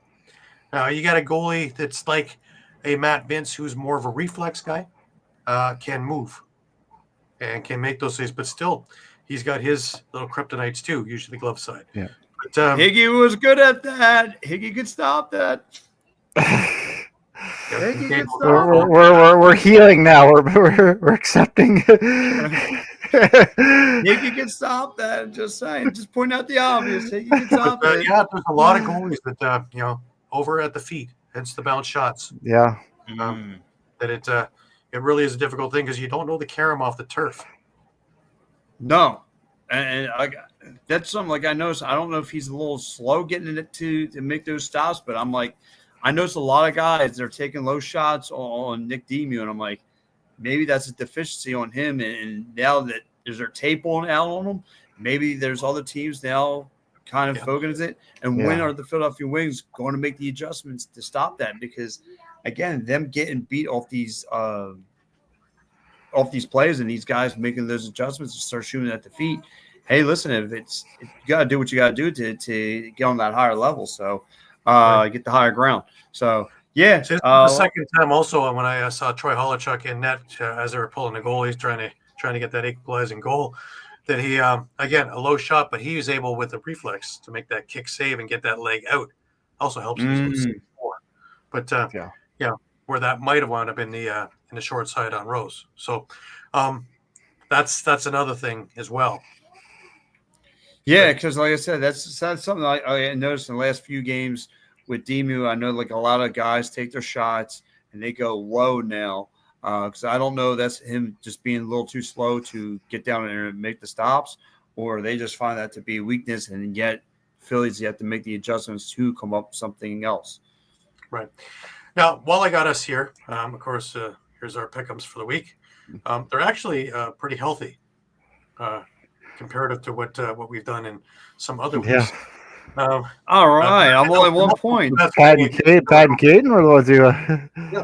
Now you got a goalie that's like a Matt Vince, who's more of a reflex guy, can move and can make those saves, but still he's got his little kryptonites too, usually glove side. Yeah. But Higgy was good at that. Higgy could stop that. We're healing now. We're accepting. Higgy can stop that. Just saying. Just point out the obvious. Higgy can stop it. Yeah, there's a lot of goalies that over at the feet, hence the bounce shots. Yeah. That it really is a difficult thing because you don't know the carom off the turf. No, and that's something like I noticed. I don't know if he's a little slow getting it to make those stops, but I'm like, I noticed a lot of guys they're taking low shots on Nick Demu, and I'm like, maybe that's a deficiency on him. And now that is there tape out on him, maybe there's other teams now kind of focusing it. And when are the Philadelphia Wings going to make the adjustments to stop that? Because again, them getting beat off these plays and these guys making those adjustments and start shooting at the feet. Hey, listen, if you got to do what you got to do to get on that higher level. So get the higher ground. So yeah. So the second time also when I saw Troy Holochuk in net as they were pulling the goal, he's trying to get that equalizing goal. That he again a low shot, but he was able with the reflex to make that kick save and get that leg out. Also helps him save more. But where that might have wound up in the short side on Rose. So that's another thing as well. Yeah, because like I said, that's something I noticed in the last few games with Demu. I know like a lot of guys take their shots and they go low now. Because I don't know that's him just being a little too slow to get down there and make the stops, or they just find that to be a weakness, and yet Phillies you have to make the adjustments to come up with something else. Right. Now, while I got us here, of course, here's our pick'ems for the week. They're actually pretty healthy comparative to what we've done in some other weeks. All right, I'm only 1 point. Pat and Caden were the ones who.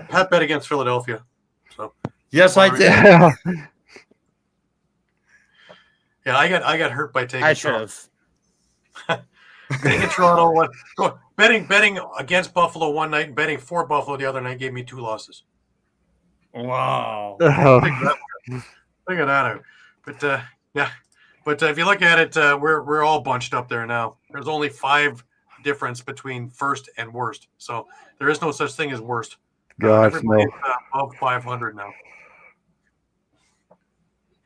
Pat bet against Philadelphia. So yes, I did. Yeah, I got hurt by taking. I should have. Taking Toronto betting against Buffalo one night and betting for Buffalo the other night gave me 2 losses. Wow. Figure that out. But but if you look at it, we're all bunched up there now. There's only 5 difference between first and worst, so there is no such thing as worst. Gosh, everybody's above 500 now,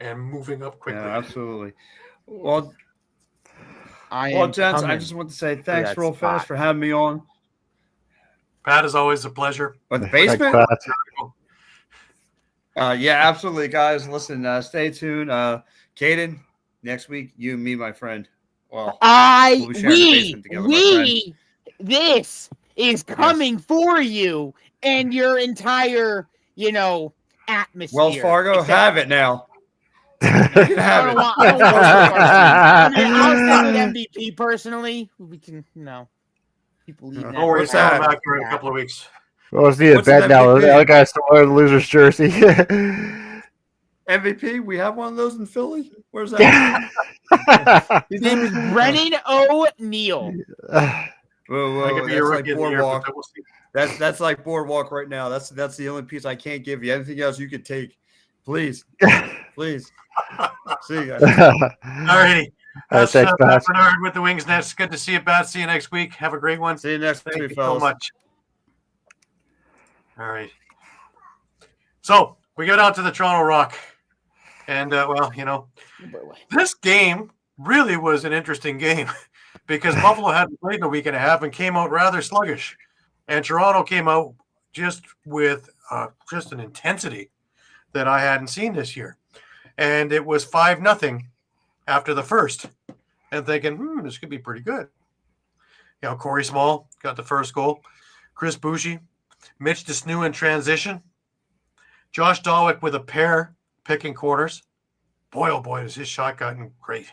and moving up quickly. Yeah, absolutely. Well, gents, I just want to say thanks real fast for having me on. Pat, is always a pleasure. With the basement? Yeah, absolutely, guys. Listen, stay tuned. Caden, next week, you and me, my friend. Well, this is coming for you and your entire, atmosphere. Wells Fargo, have it now. You can have it. I'll send with MVP personally. We can, people leave now. Don't worry, it's coming back for a couple of weeks. Well, let's need a bet now. The other guy still wearing the loser's jersey. MVP, we have one of those in Philly. Where's that? His name is Brennan O'Neill. That's like Boardwalk right now. That's the only piece I can't give you. Anything else you could take, please. See you guys. All righty. Thanks, Pat Bernard with the Wings Nest. Good to see you, Pat. See you next week. Have a great one. See you next week, Thank you fellas. so much. All right. So we go down to the Toronto Rock. And, this game really was an interesting game because Buffalo hadn't played in a week and a half and came out rather sluggish. And Toronto came out just with just an intensity that I hadn't seen this year. And it was 5-0 after the first. and thinking, this could be pretty good. Corey Small got the first goal. Chris Boucher, Mitch DeSnew in transition. Josh Dawick with a pair picking corners. Boy, oh boy, has his shot gotten great.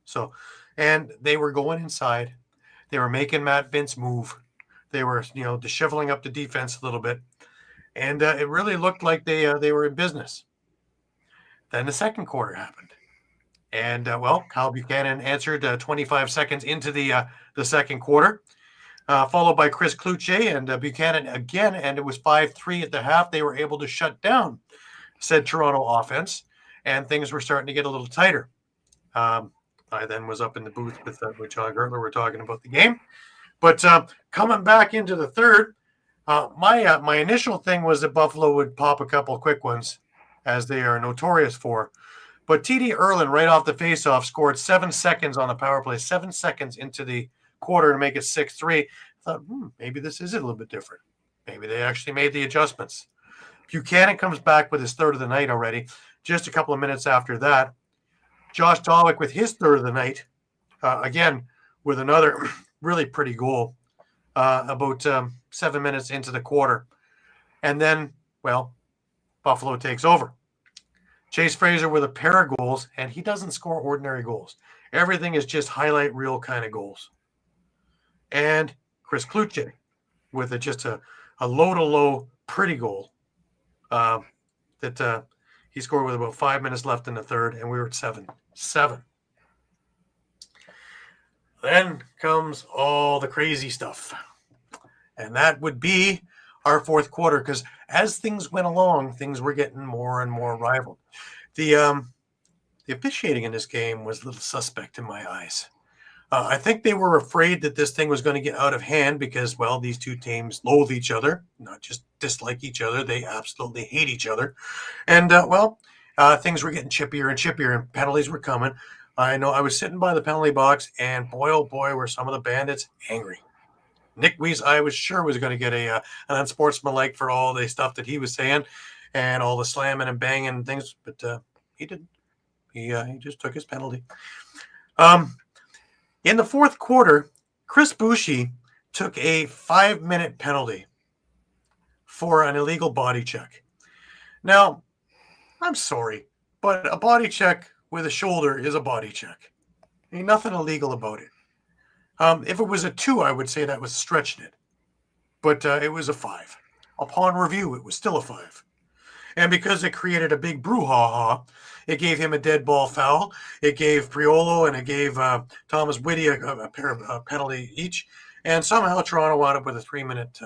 So, and they were going inside. They were making Matt Vince move. They were, disheveling up the defense a little bit. And it really looked like they were in business. Then the second quarter happened. And, Kyle Buchanan answered 25 seconds into the second quarter, followed by Chris Kluche and Buchanan again. And it was 5-3 at the half. They were able to shut down said Toronto offense, and things were starting to get a little tighter. I then was up in the booth with John Gertler. We're talking about the game. But coming back into the third, my initial thing was that Buffalo would pop a couple quick ones, as they are notorious for. But TD Erlin, right off the faceoff, scored 7 seconds on the power play, 7 seconds into the quarter to make it 6-3. I thought, maybe this is a little bit different. Maybe they actually made the adjustments. Buchanan comes back with his third of the night already. Just a couple of minutes after that, Josh Dawick with his third of the night, again, with another really pretty goal about 7 minutes into the quarter. And then, Buffalo takes over. Chase Fraser with a pair of goals, and he doesn't score ordinary goals. Everything is just highlight reel kind of goals. And Chris Kluche with just a low-to-low pretty goal that he scored with about 5 minutes left in the third, and we were at 7-7. Then comes all the crazy stuff. And that would be our fourth quarter, because as things went along, things were getting more and more rivaled. The officiating in this game was a little suspect in my eyes. I think they were afraid that this thing was going to get out of hand because, these two teams loathe each other, not just dislike each other. They absolutely hate each other. And, things were getting chippier and chippier, and penalties were coming. I know I was sitting by the penalty box, and boy, oh boy, were some of the bandits angry. Nick Weiss, I was sure, was going to get an unsportsmanlike for all the stuff that he was saying and all the slamming and banging and things, but he didn't. He just took his penalty. In the fourth quarter, Chris Boucher took a 5-minute penalty for an illegal body check. Now, I'm sorry, but a body check with a shoulder is a body check. Ain't nothing illegal about it. If it was a 2, I would say that was stretching it. But it was a 5. Upon review, it was still a 5. And because it created a big brouhaha, it gave him a dead ball foul. It gave Priolo and it gave Thomas Whitty a pair of penalty each. And somehow Toronto wound up with a 3-minute,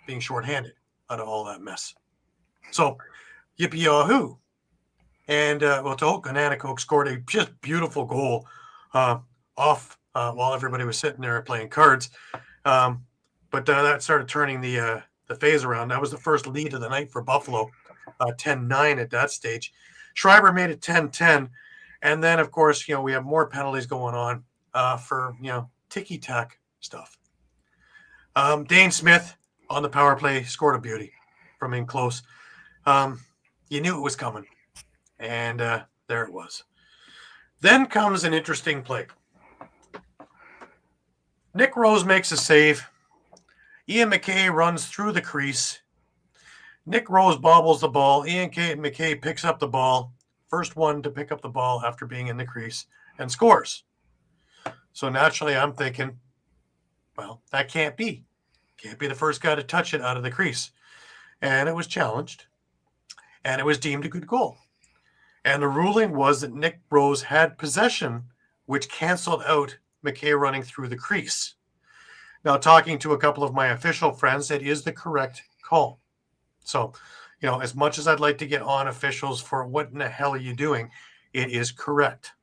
being shorthanded out of all that mess. So, yippee-yahoo. And, Tohoku Nanticoke scored a just beautiful goal off while everybody was sitting there playing cards. But that started turning the phase around. That was the first lead of the night for Buffalo, 10-9 at that stage. Schreiber made it 10-10. And then, of course, we have more penalties going on for, ticky-tack stuff. Dane Smith on the power play scored a beauty from in close. You knew it was coming. And there it was. Then comes an interesting play. Nick Rose makes a save. Ian McKay runs through the crease. Nick Rose bobbles the ball. Ian McKay picks up the ball. First one to pick up the ball after being in the crease and scores. So naturally I'm thinking, that can't be. Can't be the first guy to touch it out of the crease. And it was challenged. And it was deemed a good goal. And the ruling was that Nick Rose had possession, which canceled out McKay running through the crease. Now, talking to a couple of my official friends, it is the correct call. So, as much as I'd like to get on officials for what in the hell are you doing, it is correct.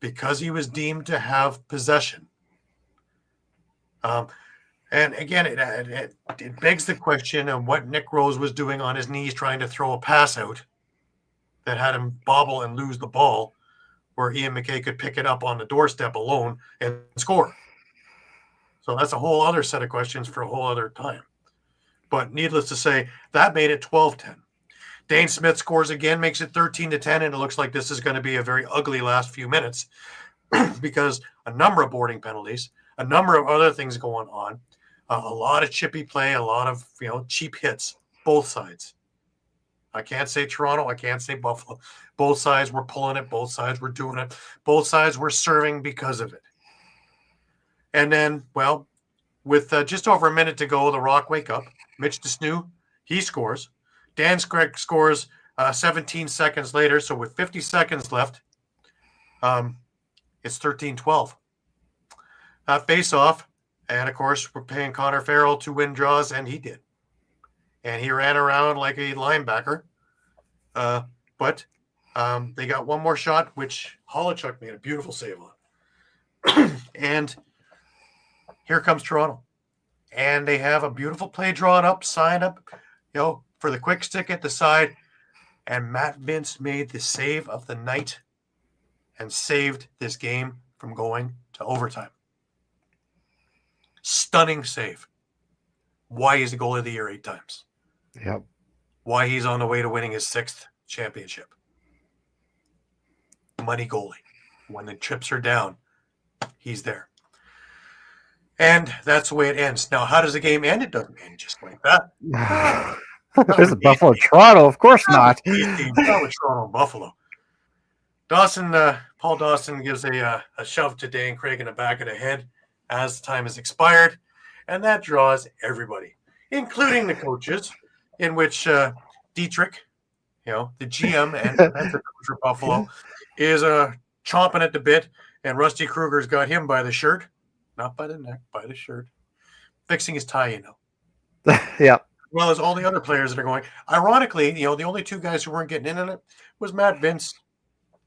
Because he was deemed to have possession. And again, it begs the question of what Nick Rose was doing on his knees trying to throw a pass out that had him bobble and lose the ball, where Ian McKay could pick it up on the doorstep alone and score. So that's a whole other set of questions for a whole other time. But needless to say, that made it 12-10. Dane Smith scores again, makes it 13-10, and it looks like this is going to be a very ugly last few minutes because a number of boarding penalties, a number of other things going on, a lot of chippy play, a lot of cheap hits, both sides. I can't say Toronto, I can't say Buffalo. Both sides were pulling it, both sides were doing it, both sides were serving because of it. And then, well, with just over a minute to go, the Rock wake up. Mitch DeSnew, he scores. Dan Scragg scores 17 seconds later. So with 50 seconds left, it's 13-12. Face off. And, of course, we're paying Connor Farrell to win draws, and he did. And he ran around like a linebacker. But they got one more shot, which Holochuk made a beautiful save on. And here comes Toronto. And they have a beautiful play drawn up, sign up, for the quick stick at the side. And Matt Vince made the save of the night and saved this game from going to overtime. Stunning save. Why he's the goalie of the year 8 times. Yep. Why he's on the way to winning his 6th championship. Money goalie. When the chips are down, he's there. And that's the way it ends. Now, how does the game end? It doesn't end just like that. There's a Buffalo Toronto, of course not. Not with Toronto Buffalo. Paul Dawson gives a shove to Dan Craig in the back of the head as time has expired, and that draws everybody, including the coaches, in which Dietrich, the GM and defensive coach for Buffalo, is chomping at the bit, and Rusty Kruger's got him by the shirt, not by the neck, by the shirt, fixing his tie, Yeah. Well as all the other players that are going. Ironically, the only 2 guys who weren't getting in on it was Matt Vince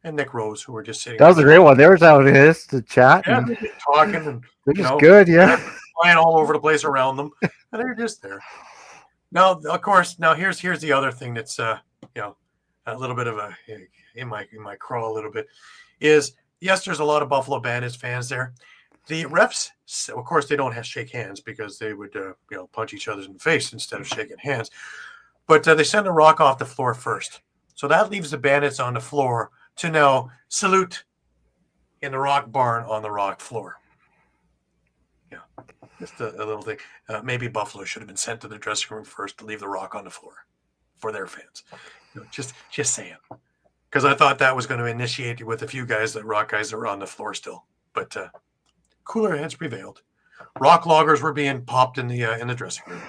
and Nick Rose, who were just sitting. That was a great one. They were down this to chat. Yeah, they're just talking and they're just good, yeah. Flying all over the place around them, and they're just there. Now, of course, here's the other thing that's a little bit of a in my crawl a little bit is yes, there's a lot of Buffalo Bandits fans there. The refs, of course, they don't have to shake hands because they would punch each other in the face instead of shaking hands. But they send the Rock off the floor first, so that leaves the Bandits on the floor to now salute in the Rock barn on the Rock floor. Yeah, just a little thing. Maybe Buffalo should have been sent to the dressing room first to leave the Rock on the floor for their fans. Just saying, because I thought that was going to initiate with a few guys, the Rock guys that were on the floor still, but cooler heads prevailed. Rock loggers were being popped in the dressing room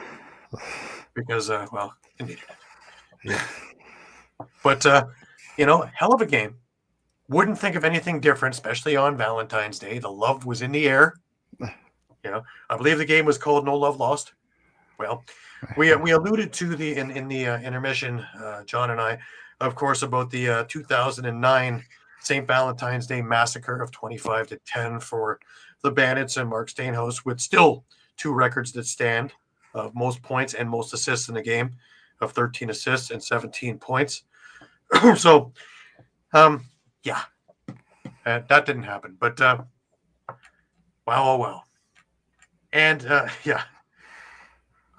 because they needed it. Yeah. But hell of a game. Wouldn't think of anything different, especially on Valentine's Day. The love was in the air. I believe the game was called No Love Lost. Well, we alluded to in the intermission, John and I, of course, about the 2009 St. Valentine's Day massacre of 25-10 for the Bandits and Mark Steinhaus, with still 2 records that stand of most points and most assists in the game, of 13 assists and 17 points. So, that didn't happen. But wow. And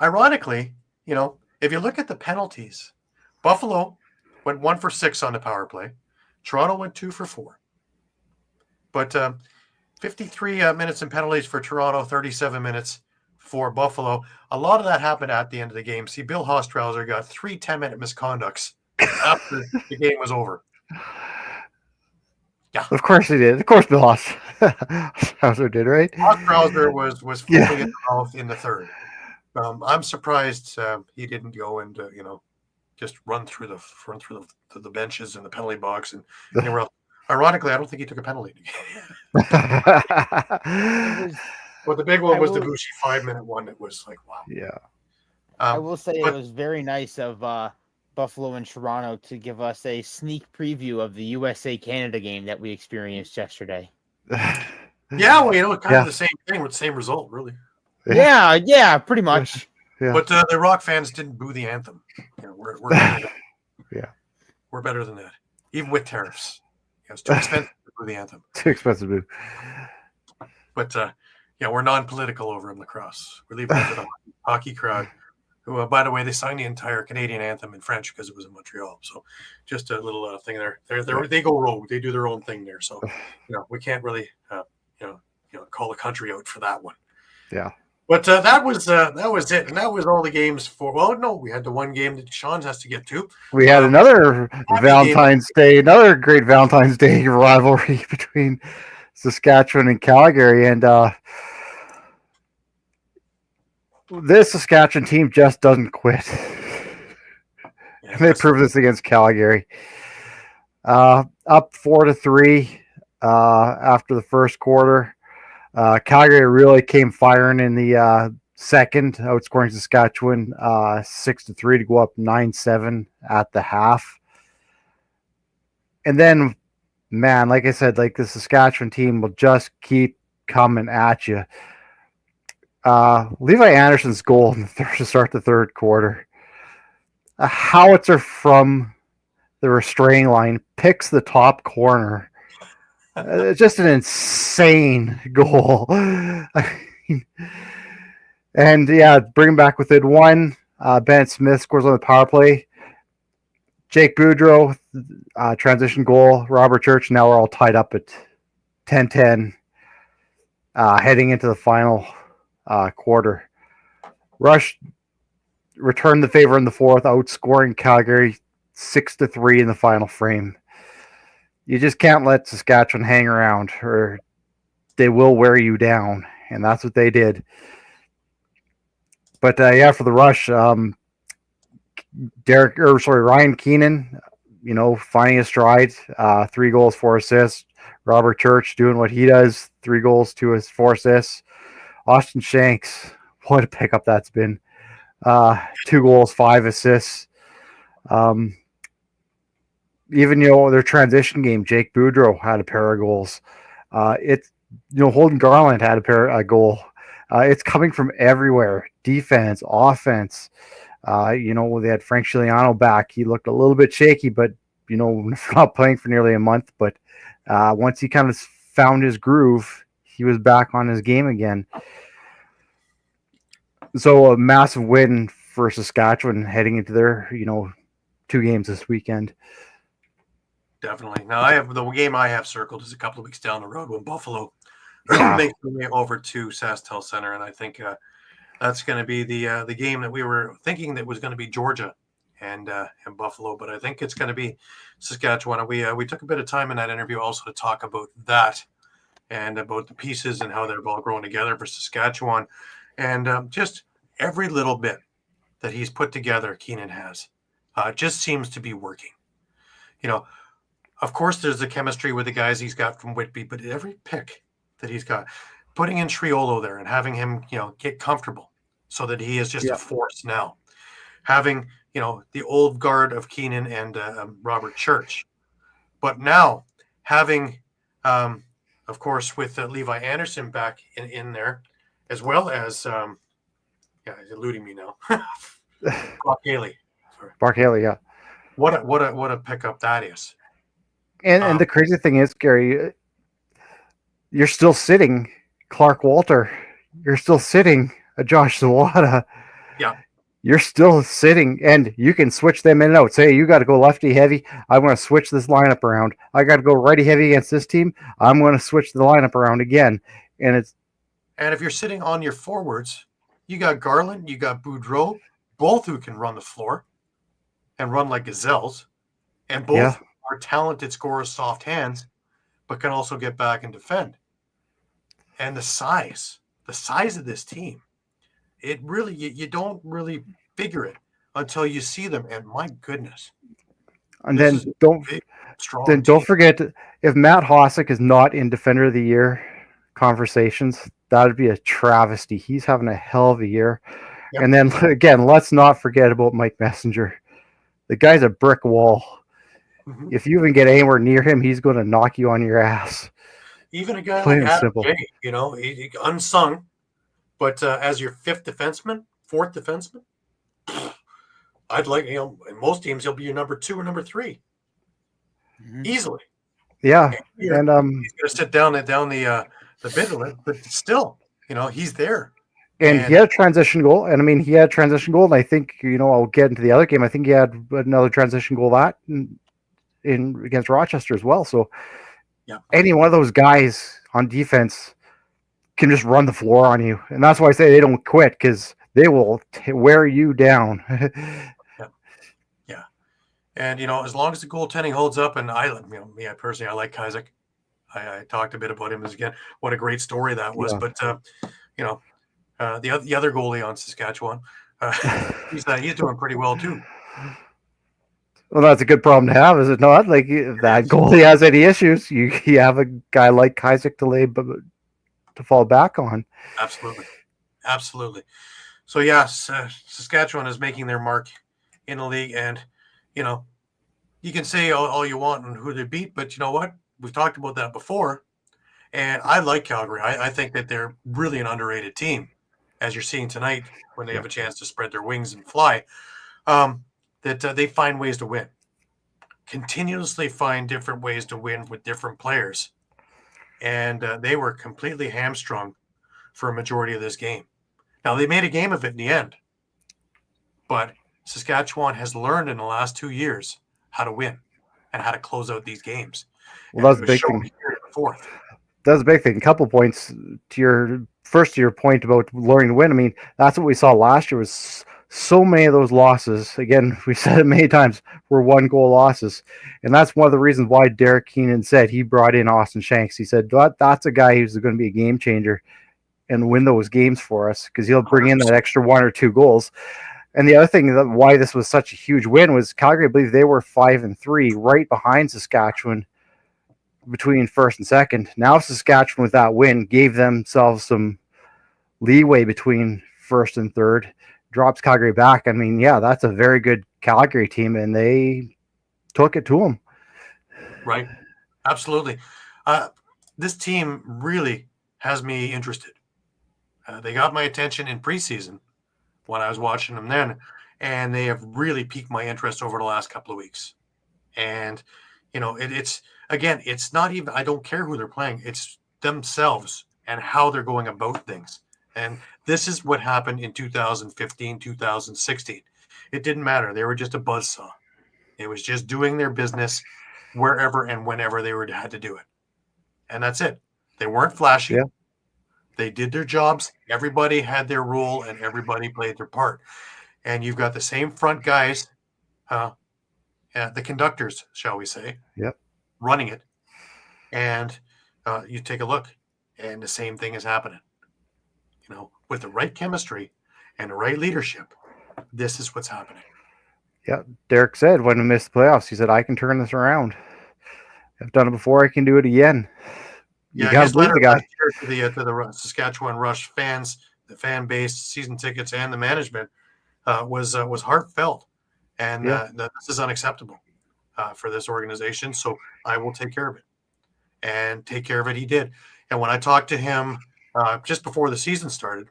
ironically, if you look at the penalties, Buffalo went 1 for 6 on the power play. Toronto went 2 for 4. But 53 minutes in penalties for Toronto, 37 minutes for Buffalo. A lot of that happened at the end of the game. See, Bill Hostrauser got 3 10-minute misconducts after the game was over. Yeah. Of course he did. Of course Bill Hostrauser did, right? Hostrauser was flipping in the mouth in the 3rd. I'm surprised he didn't go and just run through the benches and the penalty box and anywhere else. Ironically, I don't think he took a penalty. But the big one was the Bushi 5-minute one. It was like, wow. Yeah. I will say it was very nice of Buffalo and Toronto to give us a sneak preview of the USA-Canada game that we experienced yesterday. Yeah, well, kind of the same thing with the same result, really. Yeah, pretty much. Yeah. But the Rock fans didn't boo the anthem. We're better we're better than that, even with tariffs. It's too expensive to boo the anthem. Too expensive to boo. But we're non-political over in Lacrosse. We're leaving it to the hockey crowd who, by the way, they signed the entire Canadian anthem in French because it was in Montreal. So just a little thing there. They go rogue. They do their own thing there. So we can't really call the country out for that one. Yeah. But that was it, and that was all the games for. Well, no, we had the one game that Shawn has to get to. We had another Valentine's Day, another great Valentine's Day rivalry between Saskatchewan and Calgary, and this Saskatchewan team just doesn't quit. Yeah, they proved this against Calgary. Up 4-3 after the first quarter. Calgary really came firing in the second, outscoring Saskatchewan 6-3 to go up 9-7 at the half. And then, man, like I said, like the Saskatchewan team will just keep coming at you. Levi Anderson's goal to start the third quarter. A howitzer from the restraining line picks the top corner. Just an insane goal. And yeah, bring him back within one. Bennett Smith scores on the power play. Jake Boudreau, transition goal. Robert Church. Now we're all tied up at 10-10, heading into the final quarter. Rush returned the favor in the fourth, outscoring Calgary 6-3 in the final frame. You just can't let Saskatchewan hang around, or they will wear you down, and that's what they did. But for the Rush, Ryan Keenan, finding his stride, 3 goals, 4 assists. Robert Church doing what he does, 3 goals, 4 assists. Austin Shanks, what a pickup that's been. 2 goals, 5 assists. Even their transition game, Jake Boudreau had a pair of goals. Holden Garland had a goal. It's coming from everywhere: defense, offense. They had Frank Chiliano back. He looked a little bit shaky, but not playing for nearly a month. But once he kind of found his groove, he was back on his game again. So a massive win for Saskatchewan heading into their 2 games this weekend. Definitely. Now the game I have circled is a couple of weeks down the road when Buffalo makes their way over to SaskTel Center, and I think that's going to be the game that we were thinking that was going to be Georgia and Buffalo, but I think it's going to be Saskatchewan. And we took a bit of time in that interview also to talk about that and about the pieces and how they're all growing together for Saskatchewan, and just every little bit that he's put together, Keenan has just seems to be working. Of course, there's the chemistry with the guys he's got from Whitby, but every pick that he's got, putting in Triolo there and having him, get comfortable so that he is just a force now. Having, the old guard of Keenan and Robert Church. But now having, of course, with Levi Anderson back in there, as well as, he's eluding me now. Brock Haley. Brock Haley, yeah. What a pickup that is. And the crazy thing is, Gary, you're still sitting Clark Walter. You're still sitting Josh Zawada. Yeah. You're still sitting, and you can switch them in and out. Say, you got to go lefty heavy. I'm going to switch this lineup around. I got to go righty heavy against this team. I'm going to switch the lineup around again. And if you're sitting on your forwards, you got Garland, you got Boudreau, both who can run the floor and run like gazelles, and both are talented scorers, soft hands, but can also get back and defend. And the size of this team, it really, you don't really figure it until you see them. And my goodness. And then don't forget, if Matt Hossack is not in Defender of the Year conversations, that would be a travesty. He's having a hell of a year. Yep. And then again, let's not forget about Mike Messenger. The guy's a brick wall. Mm-hmm. If you even get anywhere near him, he's going to knock you on your ass. Even a guy like Adam Jay, he unsung, but as your fourth defenseman, I'd like, in most teams, he'll be your number 2 or number 3, easily. Yeah, and he's going to sit down the middle, but still, he's there. And he had a transition goal. And I mean, he had a transition goal. And I think, I'll get into the other game. I think he had another transition goal in against Rochester as well. So any one of those guys on defense can just run the floor on you. And that's why I say they don't quit, because they will wear you down. Yeah. And, as long as the goaltending holds up, and personally, I like Kostiuk. I talked a bit about him again. What a great story that was. But, the other goalie on Saskatchewan, he's doing pretty well too. Well, that's a good problem to have, is it not? Like, if that goalie has any issues, you have a guy like Kostiuk to fall back on. Absolutely. So yes, Saskatchewan is making their mark in the league, and you can say all you want and who they beat, but you know what? We've talked about that before, and I like Calgary. I think that they're really an underrated team, as you're seeing tonight when they have a chance to spread their wings and fly. That they find ways to win, continuously find different ways to win with different players. And they were completely hamstrung for a majority of this game. Now, they made a game of it in the end, but Saskatchewan has learned in the last 2 years how to win and how to close out these games. Well, that's a big thing. Fourth. That's a big thing. A couple points to your point about learning to win. I mean, that's what we saw last year, was so many of those losses, again, we said it many times, were 1-goal losses. And that's one of the reasons why Derek Keenan said he brought in Austin Shanks. He said, that's a guy who's going to be a game changer and win those games for us, because he'll bring in that extra 1 or 2 goals. And the other thing why this was such a huge win was Calgary, I believe they were 5-3, right behind Saskatchewan between first and second. Now Saskatchewan, with that win, gave themselves some leeway between first and third, drops Calgary back. I mean, that's a very good Calgary team, and they took it to them. Right. Absolutely. This team really has me interested. They got my attention in preseason when I was watching them then, and they have really piqued my interest over the last couple of weeks. And, it's not even, I don't care who they're playing. It's themselves and how they're going about things. And this is what happened in 2015, 2016. It didn't matter. They were just a buzzsaw. It was just doing their business wherever and whenever they had to do it. And that's it. They weren't flashy. Yeah. They did their jobs. Everybody had their role, and everybody played their part. And you've got the same front guys, the conductors, shall we say, running it. And you take a look, and the same thing is happening. With the right chemistry and the right leadership, this is what's happening. Yeah, Derek said when we missed the playoffs, he said, I can turn this around. I've done it before. I can do it again. You got to believe the guy. To the Saskatchewan Rush fans, the fan base, season tickets, and the management was heartfelt. And this is unacceptable for this organization. So I will take care of it. And take care of it he did. And when I talked to him just before the season started,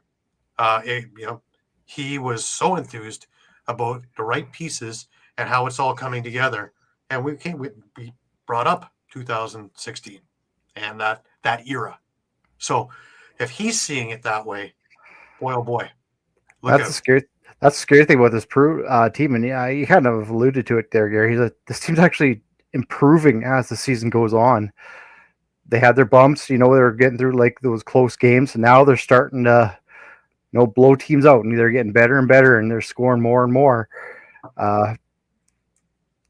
he was so enthused about the right pieces and how it's all coming together. And we brought up 2016 and that era. So if he's seeing it that way, boy, oh boy. That's a scary thing about this team. And you kind of alluded to it there, Gary. This team's actually improving as the season goes on. They had their bumps, they were getting through like those close games, and now they're starting to, blow teams out, and they're getting better and better, and they're scoring more and more. To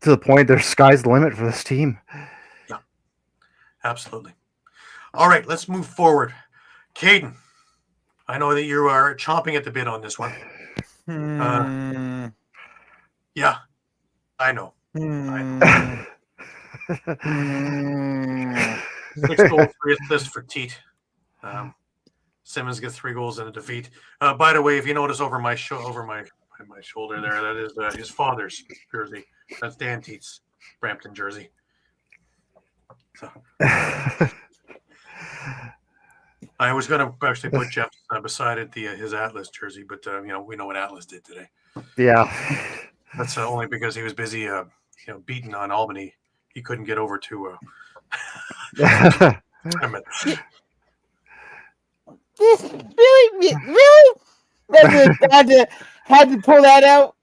the point, there's sky's the limit for this team. Yeah, absolutely. All right, let's move forward. Caden, I know that you are chomping at the bit on this one. Yeah, I know. 6 goals, 3 assists for Teat. Simmons gets 3 goals in a defeat. By the way, if you notice over my shoulder there, that is his father's jersey. That's Dan Teat's Brampton jersey. So I was going to actually put Jeff beside it, his Atlas jersey, but we know what Atlas did today. Yeah, that's only because he was busy, beating on Albany. He couldn't get over to. This really? had to pull that out.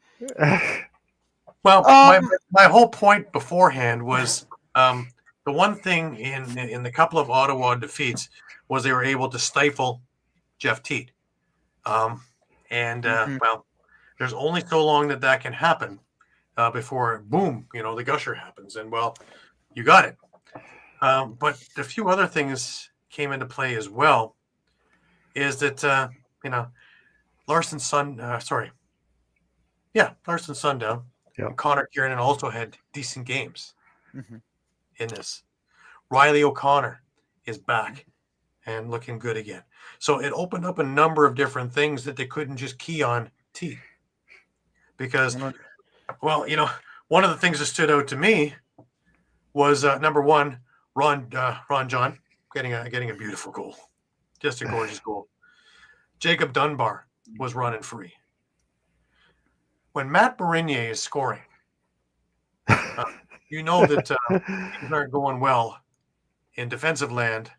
Well, my whole point beforehand was the one thing in the couple of Ottawa defeats was they were able to stifle Jeff Teat. Well, there's only so long that can happen before, boom, the gusher happens. And, well, you got it. But a few other things came into play as well, is that, Larson Sundown. Yep. Connor Kieran also had decent games in this. Riley O'Connor is back and looking good again. So it opened up a number of different things that they couldn't just key on T. Because, well, one of the things that stood out to me was number one, Ron John getting a beautiful goal, just a gorgeous goal. Jacob Dunbar was running free. When Matt Bernier is scoring, you know that things aren't going well in defensive land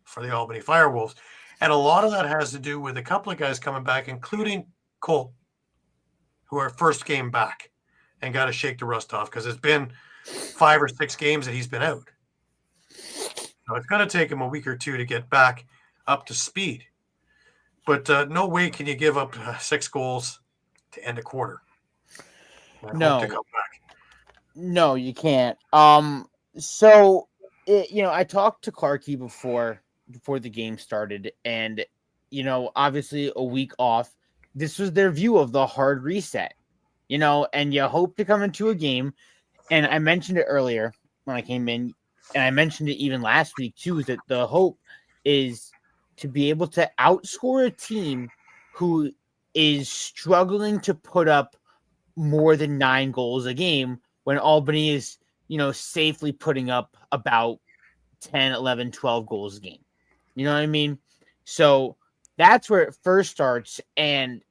for the Albany Firewolves. And a lot of that has to do with a couple of guys coming back, including Cole, who are first game back and got to shake the rust off because it's been 5 or 6 games that he's been out. So it's going to take him a week or two to get back up to speed. But no way can you give up 6 goals to end a quarter. No, you can't. So, I talked to Clarkey before the game started, and obviously a week off. This was their view of the hard reset, and you hope to come into a game. And I mentioned it earlier when I came in, and I mentioned it even last week too, is that the hope is to be able to outscore a team who is struggling to put up more than 9 goals a game when Albany is, safely putting up about 10, 11, 12 goals a game. You know what I mean? So that's where it first starts. And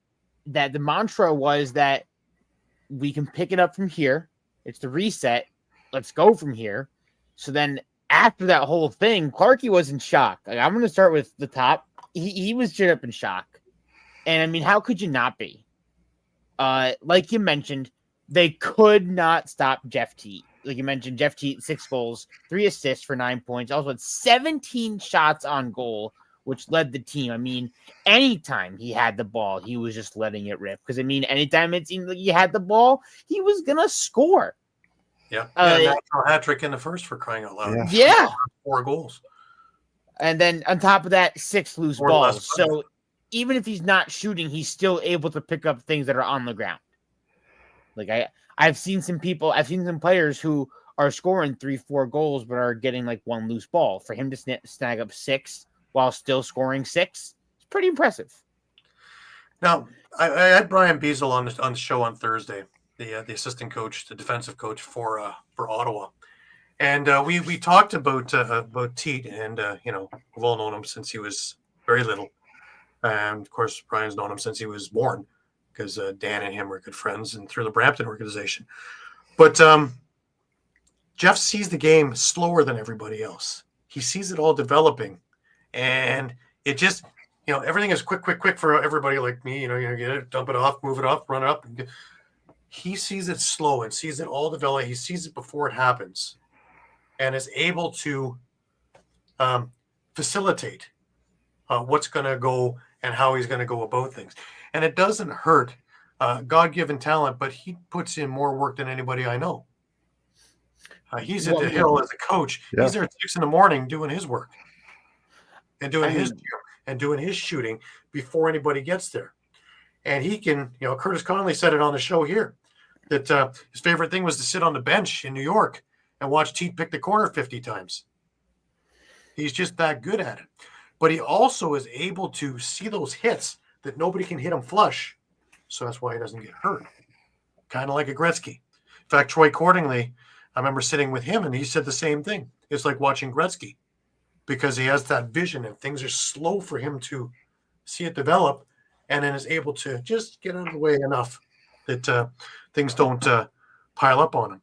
that the mantra was that we can pick it up from here. It's the reset. Let's go from here. So then after that whole thing, Clarkey was in shock. Like, I'm going to start with the top. He was straight up in shock. And I mean, how could you not be? Like you mentioned, they could not stop Jeff Teat. Like you mentioned, Jeff Teat, 6 goals, 3 assists for 9 points. Also had 17 shots on goal, which led the team. I mean, anytime he had the ball, he was just letting it rip. Because, I mean, anytime it seemed like he had the ball, he was going to score. Yeah. Natural hat trick in the first, for crying out loud. Yeah. 4 goals. And then on top of that, 6 loose balls. So even if he's not shooting, he's still able to pick up things that are on the ground. Like I've seen some players who are scoring 3-4 goals, but are getting like 1 loose ball. For him to snag up 6 while still scoring 6, it's pretty impressive. Now, I had Brian Beazle on the show on Thursday, the assistant coach, the defensive coach for Ottawa, and we talked about Teat, and we've all known him since he was very little. And of course, Brian's known him since he was born, because Dan and him were good friends and through the Brampton organization. But Jeff sees the game slower than everybody else. He sees it all developing, and it just, everything is quick for everybody like me. Get it, dump it off, move it up, run it up. He sees it slow and sees it all develop. He sees it before it happens, and is able to facilitate what's going to go and how he's going to go about things. And it doesn't hurt God-given talent, but he puts in more work than anybody I know. He's at the hill as a coach. Yeah. He's there at 6 a.m. doing his work and doing his shooting before anybody gets there. And he can, Curtis Connolly said it on the show here, that his favorite thing was to sit on the bench in New York and watch Teat pick the corner 50 times. He's just that good at it. But he also is able to see those hits that nobody can hit him flush. So that's why he doesn't get hurt. Kind of like a Gretzky. In fact, Troy Cordingley, I remember sitting with him, and he said the same thing. It's like watching Gretzky, because he has that vision and things are slow for him to see it develop, and then is able to just get out of the way enough that things don't pile up on him.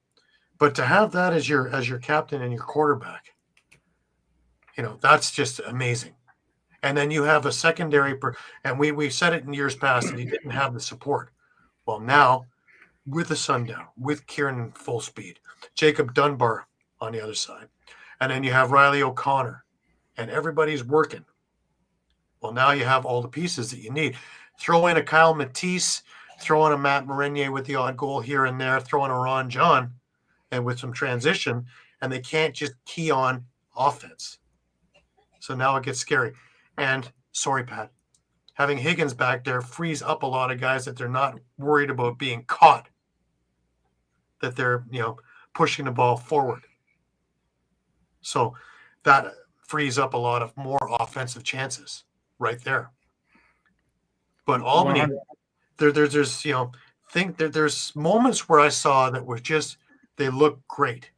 But to have that as your captain and your quarterback, that's just amazing. And then you have a secondary, and we said it in years past that he didn't have the support. Well, now with the sundown, with Kieran full speed, Jacob Dunbar on the other side, and then you have Riley O'Connor, and everybody's working. Well, now you have all the pieces that you need. Throw in a Kyle Matisse, throw in a Matt Marinier with the odd goal here and there, throw in a Ron John, and with some transition, and they can't just key on offense. So now it gets scary. And sorry, Pat, having Higgins back there frees up a lot of guys that they're not worried about being caught, that they're, pushing the ball forward. So that frees up a lot of more offensive chances right there. But Albany, there's moments where I saw that were just, they looked great,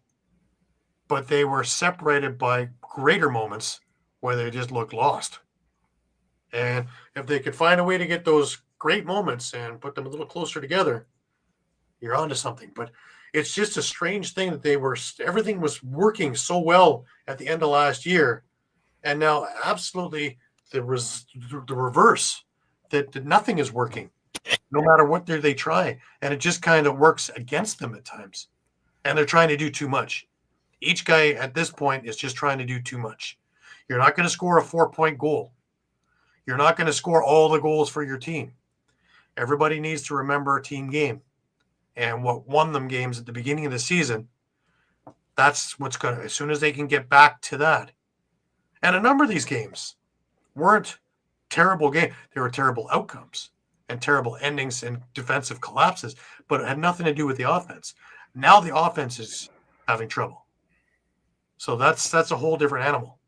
but they were separated by greater moments where they just looked lost. And if they could find a way to get those great moments and put them a little closer together, you're onto something. But it's just a strange thing that everything was working so well at the end of last year, and now absolutely the reverse, that nothing is working, no matter what they try, and it just kind of works against them at times, and they're trying to do too much. Each guy at this point is just trying to do too much. You're not going to score a 4-point goal. You're not going to score all the goals for your team. Everybody needs to remember a team game. And what won them games at the beginning of the season, that's what's going to, as soon as they can get back to that. And a number of these games weren't terrible games. They were terrible outcomes and terrible endings and defensive collapses, but it had nothing to do with the offense. Now the offense is having trouble. So that's a whole different animal.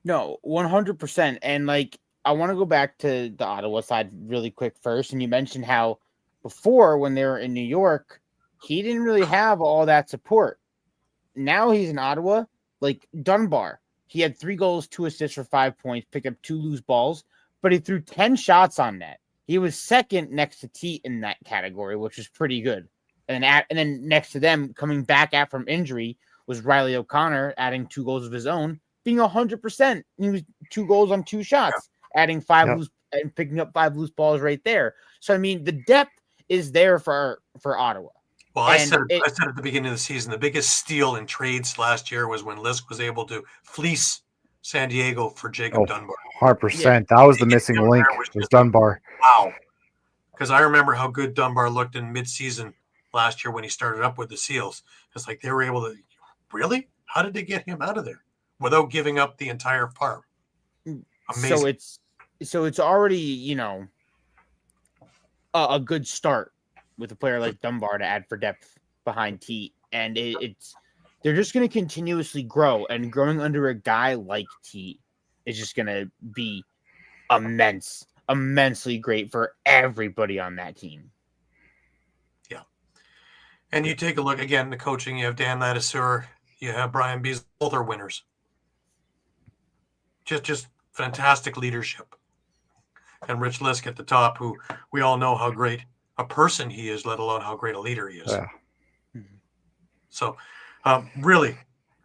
No, 100%. And I want to go back to the Ottawa side really quick first. And you mentioned how before, when they were in New York, he didn't really have all that support. Now he's in Ottawa, like Dunbar. He had 3 goals, 2 assists for 5 points, picked up 2 loose balls, but he threw 10 shots on net. He was second next to Teat in that category, which was pretty good. And then next to them, coming back from injury, was Riley O'Connor, adding 2 goals of his own, being 100%. He was 2 goals on 2 shots, adding 5 loose and picking up 5 loose balls right there. So I mean, the depth is there for Ottawa. Well, I said at the beginning of the season, the biggest steal in trades last year was when Lisk was able to fleece San Diego for Jacob Dunbar. 100%. Yeah. That was the missing link, was Dunbar. Wow. Because I remember how good Dunbar looked in midseason last year when he started up with the Seals. It's like they were able to, really? How did they get him out of there without giving up the entire farm? Amazing. So it's already, a good start with a player like Dunbar to add for depth behind Teat. And they're just going to continuously grow, and growing under a guy like Teat is just going to be immensely great for everybody on that team. Yeah. And you take a look again, the coaching, you have Dan Ladouceur, you have Brian Beasley, both are winners. Just fantastic leadership. And Rich Lisk at the top, who we all know how great a person he is, let alone how great a leader he is. Yeah. So really,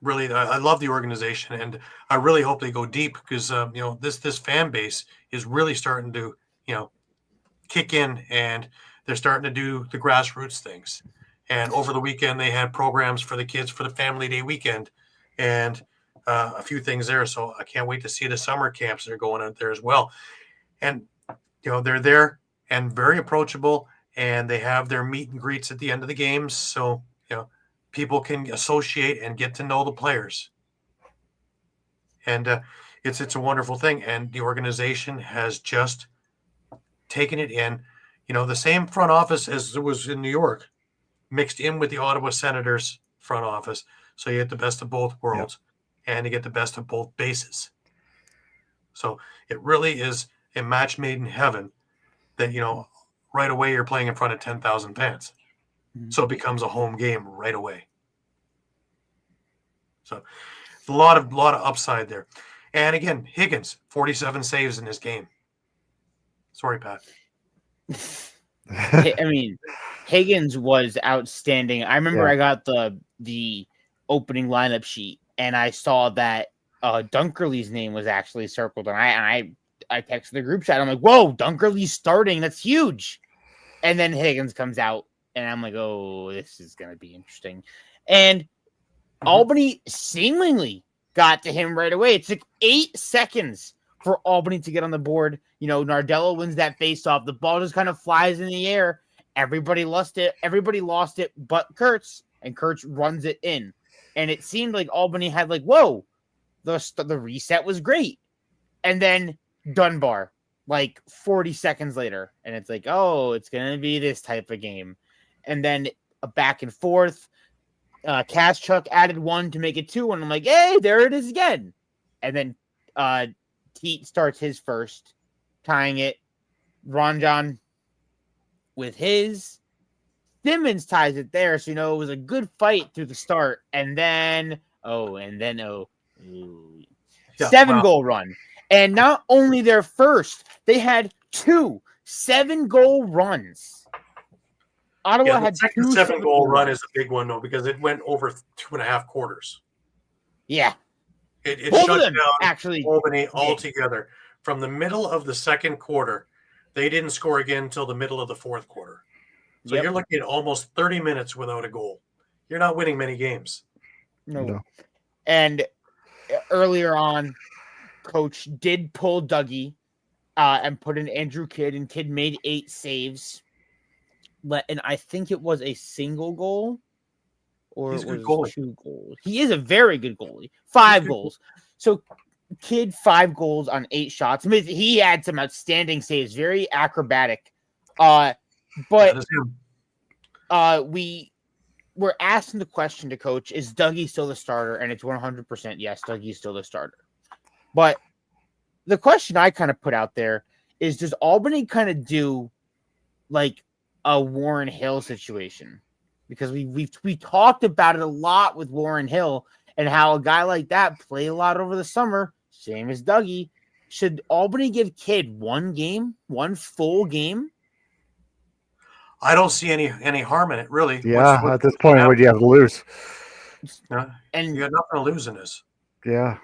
I love the organization, and I really hope they go deep, because this fan base is really starting to kick in, and they're starting to do the grassroots things. And over the weekend, they had programs for the kids for the Family Day weekend, and a few things there. So I can't wait to see the summer camps that are going out there as well. And they're there and very approachable, and they have their meet and greets at the end of the games, so people can associate and get to know the players. And it's a wonderful thing, and the organization has just taken it in. The same front office as it was in New York, mixed in with the Ottawa Senators front office, so you get the best of both worlds, and you get the best of both bases. So it really is a match made in heaven that, right away you're playing in front of 10,000 fans. Mm-hmm. So it becomes a home game right away. So a lot of upside there. And again, Higgins, 47 saves in this game. Sorry, Pat. I mean, Higgins was outstanding. I remember I got the opening lineup sheet, and I saw that Dunkerley's name was actually circled, and I texted the group chat. I'm like, "Whoa, Dunkerley's starting. That's huge." And then Higgins comes out, and I'm like, "Oh, this is gonna be interesting." And Albany seemingly got to him right away. It took 8 seconds for Albany to get on the board. Nardello wins that faceoff. The ball just kind of flies in the air. Everybody lost it. Everybody lost it, but Kurtz, and Kurtz runs it in. And it seemed like Albany had whoa, the reset was great. And then Dunbar, 40 seconds later. And it's it's going to be this type of game. And then a back and forth. Kostiuk added 1 to make it 2. And I'm like, hey, there it is again. And then Teat starts his first, tying it. Ranjan with his. Simmons ties it there. So, it was a good fight through the start. And then, 7-goal run. And not only their first, they had 2 7-goal runs. Ottawa had 2 7-goal run is a big one, though, because it went over 2.5 quarters. Yeah. It shut down actually Albany altogether. From the middle of the second quarter, they didn't score again until the middle of the fourth quarter. So you're looking at almost 30 minutes without a goal. You're not winning many games. No. And earlier on, Coach did pull Dougie and put in Andrew Kidd, and Kidd made 8 saves. And I think it was a single goal, or He's it a good was goalie. 2 goals. He is a very good goalie. 5 goals. So Kidd 5 goals on 8 shots. I mean, he had some outstanding saves, very acrobatic. But we were asking the question to Coach, is Dougie still the starter? And it's 100% yes, Dougie's still the starter. But the question I kind of put out there is, does Albany kind of do a Warren Hill situation? Because we talked about it a lot with Warren Hill and how a guy like that played a lot over the summer, same as Dougie. Should Albany give Kidd 1 full game? I don't see any harm in it, really. Yeah, at this point, what do you have to lose? And you got nothing to lose in this. Yeah.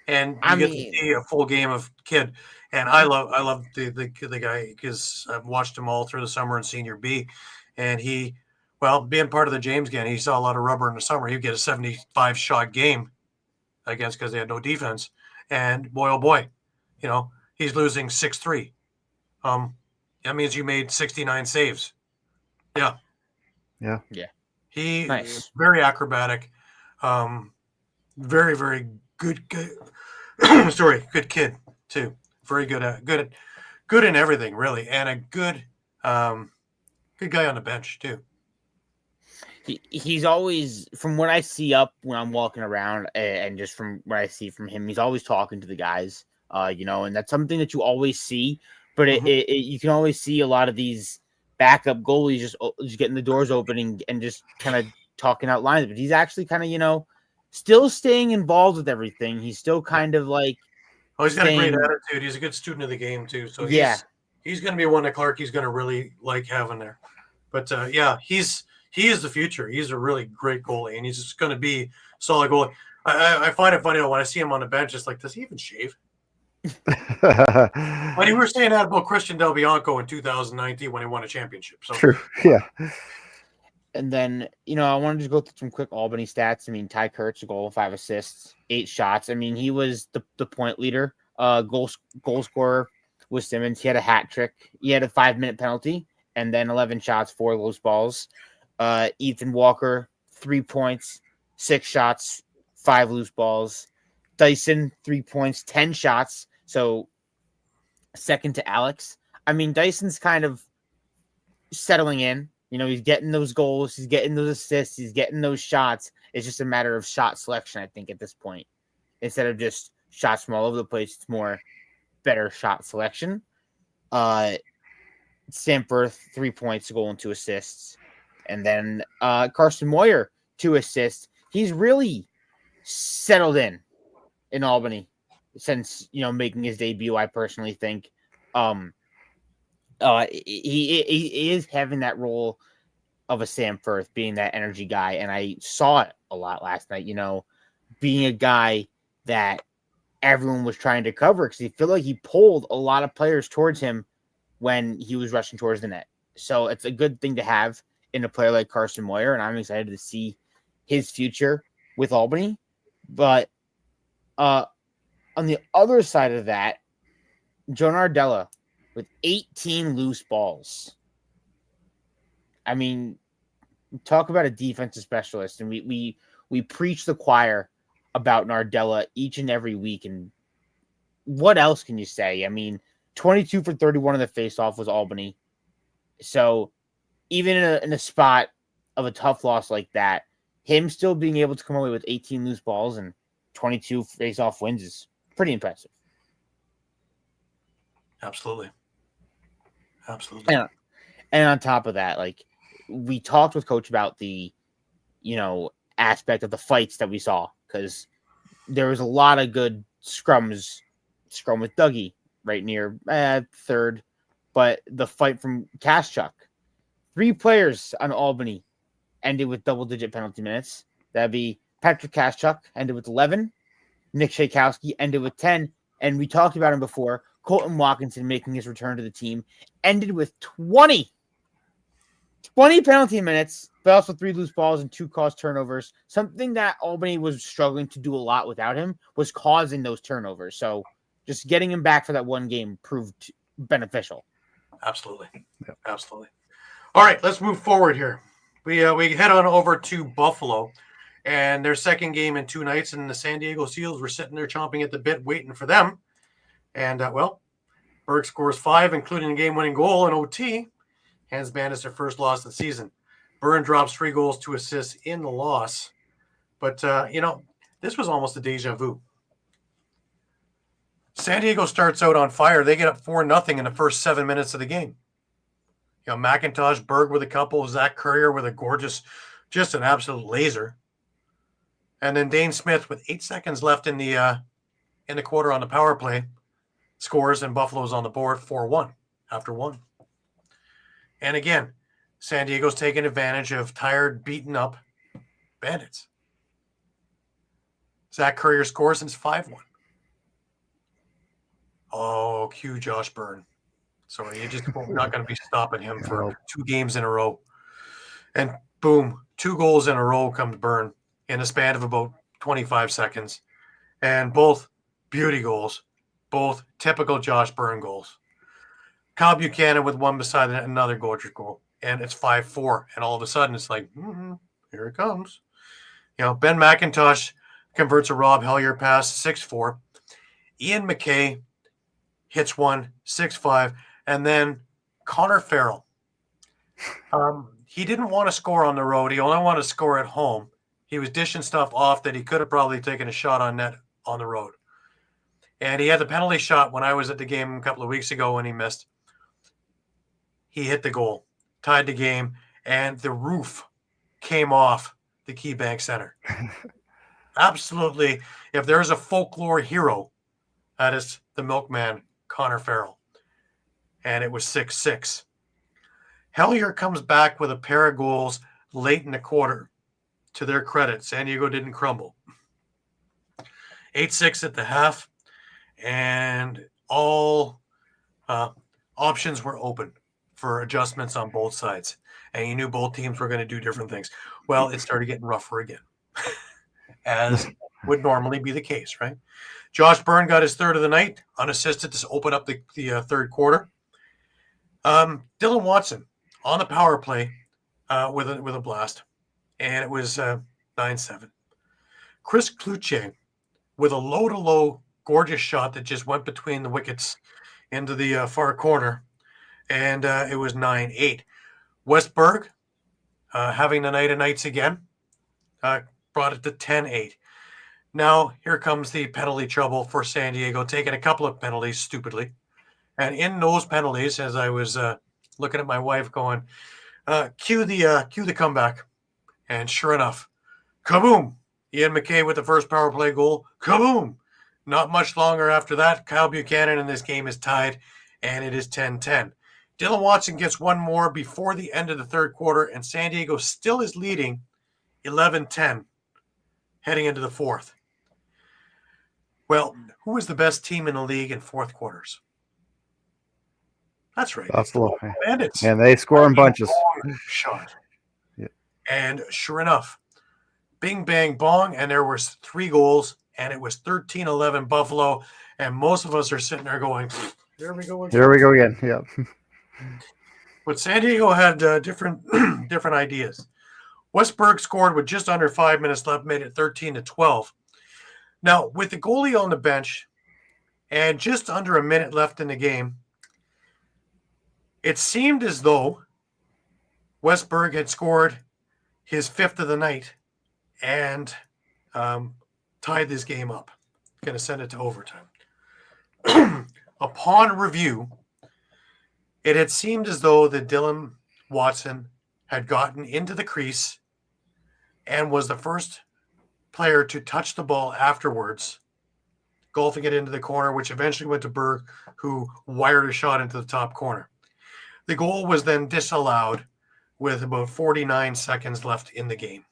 And you get to see a full game of Kidd. And I love the guy because I've watched him all through the summer in Senior B. And being part of the James gang, he saw a lot of rubber in the summer. He'd get a 75-shot game against because they had no defense. And boy, oh boy, he's losing 6-3. That means you made 69 saves. Yeah. He is very acrobatic. Very, very good. Good kid too. Very good in everything, really, and a good guy on the bench too. He's always, from what I see up when I'm walking around, and just from what I see from him, he's always talking to the guys. And that's something that you always see. But you can always see a lot of these backup goalies just getting the doors opening and just kind of talking out lines. But he's actually kind of, still staying involved with everything. He's still kind of he's got a great attitude. He's a good student of the game too. So he's going to be one that Clarkie's going to really like having there. But he is the future. He's a really great goalie, and he's just going to be a solid goalie. I find it funny when I see him on the bench. It's does he even shave? But we were saying that about Christian Del Bianco in 2019 when he won a championship. So true, yeah. And then, I wanted to go through some quick Albany stats. I mean, Ty Kurtz, a goal, 5 assists, 8 shots. I mean, he was the point leader, goal scorer with Simmons. He had a hat trick. He had a 5-minute penalty, and then 11 shots, 4 loose balls. Ethan Walker, 3 points, 6 shots, 5 loose balls. Dyson, 3 points, 10 shots. So second to Alex. I mean, Dyson's kind of settling in. He's getting those goals. He's getting those assists. He's getting those shots. It's just a matter of shot selection, I think, at this point. Instead of just shots from all over the place, it's more better shot selection. Samford, 3 points, a goal and 2 assists. And then Carson Moyer, 2 assists. He's really settled in Albany since, making his debut, I personally think. He is having that role of a Sam Firth, being that energy guy. And I saw it a lot last night, being a guy that everyone was trying to cover because he felt like he pulled a lot of players towards him when he was rushing towards the net. So it's a good thing to have in a player like Carson Moyer, and I'm excited to see his future with Albany. But on the other side of that, Joe Nardella with 18 loose balls. I mean, talk about a defensive specialist, and we preach the choir about Nardella each and every week. And what else can you say? I mean, 22 for 31 in the faceoff was Albany. So even in a spot of a tough loss like that, him still being able to come away with 18 loose balls and 22 faceoff wins is pretty impressive. Absolutely. And on top of that, like, we talked with Coach about the, aspect of the fights that we saw, because there was a lot of good scrums. Scrum with Dougie right near third, but the fight from Kostiuk, 3 players on Albany ended with double-digit penalty minutes. That'd be Patrick Kostiuk, ended with 11. Nick Shaykowski ended with 10. And we talked about him before. Colton Watkinson making his return to the team ended with 20 penalty minutes, but also 3 loose balls and 2 caused turnovers. Something that Albany was struggling to do a lot without him was causing those turnovers. So just getting him back for that one game proved beneficial. Absolutely. Yep. Absolutely. All right, let's move forward here. We head on over to Buffalo, and their second game in 2 nights, and the San Diego Seals were sitting there chomping at the bit waiting for them. And, Berg scores 5, including a game-winning goal in OT. Hands Bandits their first loss of the season. Byrne drops 3 goals, 2 assists in the loss. But, this was almost a deja vu. San Diego starts out on fire. They get up 4-0 in the first 7 minutes of the game. McIntosh, Berg with a couple, Zach Currier with a gorgeous, just an absolute laser. And then Dane Smith with 8 seconds left in the quarter on the power play scores, and Buffalo's on the board 4-1 after 1. And again, San Diego's taking advantage of tired, beaten up Bandits. Zach Currier scores, and it's 5-1. Oh, cue Josh Byrne. Sorry, you're just not going to be stopping him for 2 games in a row. And boom, 2 goals in a row comes Byrne in a span of about 25 seconds. And both beauty goals, both typical Josh Byrne goals. Kyle Buchanan with one beside another gorgeous goal. And it's 5-4. And all of a sudden, it's like, here it comes. Ben McIntosh converts a Rob Hellier pass, 6-4. Ian McKay hits one, 6-5. And then Connor Farrell. He didn't want to score on the road. He only wanted to score at home. He was dishing stuff off that he could have probably taken a shot on net on the road. And he had the penalty shot when I was at the game a couple of weeks ago when he missed. He hit the goal, tied the game, and the roof came off the KeyBank Center. Absolutely. If there's a folklore hero, that is the milkman, Connor Farrell. And it was 6-6. Hellier comes back with a pair of goals late in the quarter. To their credit, San Diego didn't crumble. 8-6 at the half, and all options were open for adjustments on both sides. And you knew both teams were going to do different things. Well, it started getting rougher again, as would normally be the case, right? Josh Byrne got his 3rd of the night, unassisted to open up the 3rd quarter. Dylan Watson on the power play with a blast, and it was 9-7. Chris Kluche with a low-to-low gorgeous shot that just went between the wickets into the far corner, and it was 9-8. Westberg having the night of nights again, brought it to 10-8. Now here comes the penalty trouble for San Diego, taking a couple of penalties stupidly. And in those penalties, as I was looking at my wife going, cue the comeback. And sure enough, kaboom! Ian McKay with the first power play goal. Kaboom! Not much longer after that, Kyle Buchanan in this game is tied, and it is 10-10. Dylan Watson gets one more before the end of the 3rd quarter, and San Diego still is leading 11-10 heading into the 4th. Well, who was the best team in the league in fourth quarters? That's right. Buffalo. Bandits. And they score in bunches. Shot. Yeah. And sure enough, bing, bang, bong, and there was 3 goals, and it was 13-11 Buffalo, and most of us are sitting there going, here we go again. Here we go again. Yeah. But San Diego had different ideas. Westberg scored with just under 5 minutes left, made it 13-12. Now, with the goalie on the bench and just under a minute left in the game, it seemed as though Westberg had scored his 5th of the night and tied this game up. Going to send it to overtime. Upon review, it had seemed as though that Dylan Watson had gotten into the crease and was the first player to touch the ball afterwards, golfing it into the corner, which eventually went to Berg, who wired a shot into the top corner. The goal was then disallowed with about 49 seconds left in the game.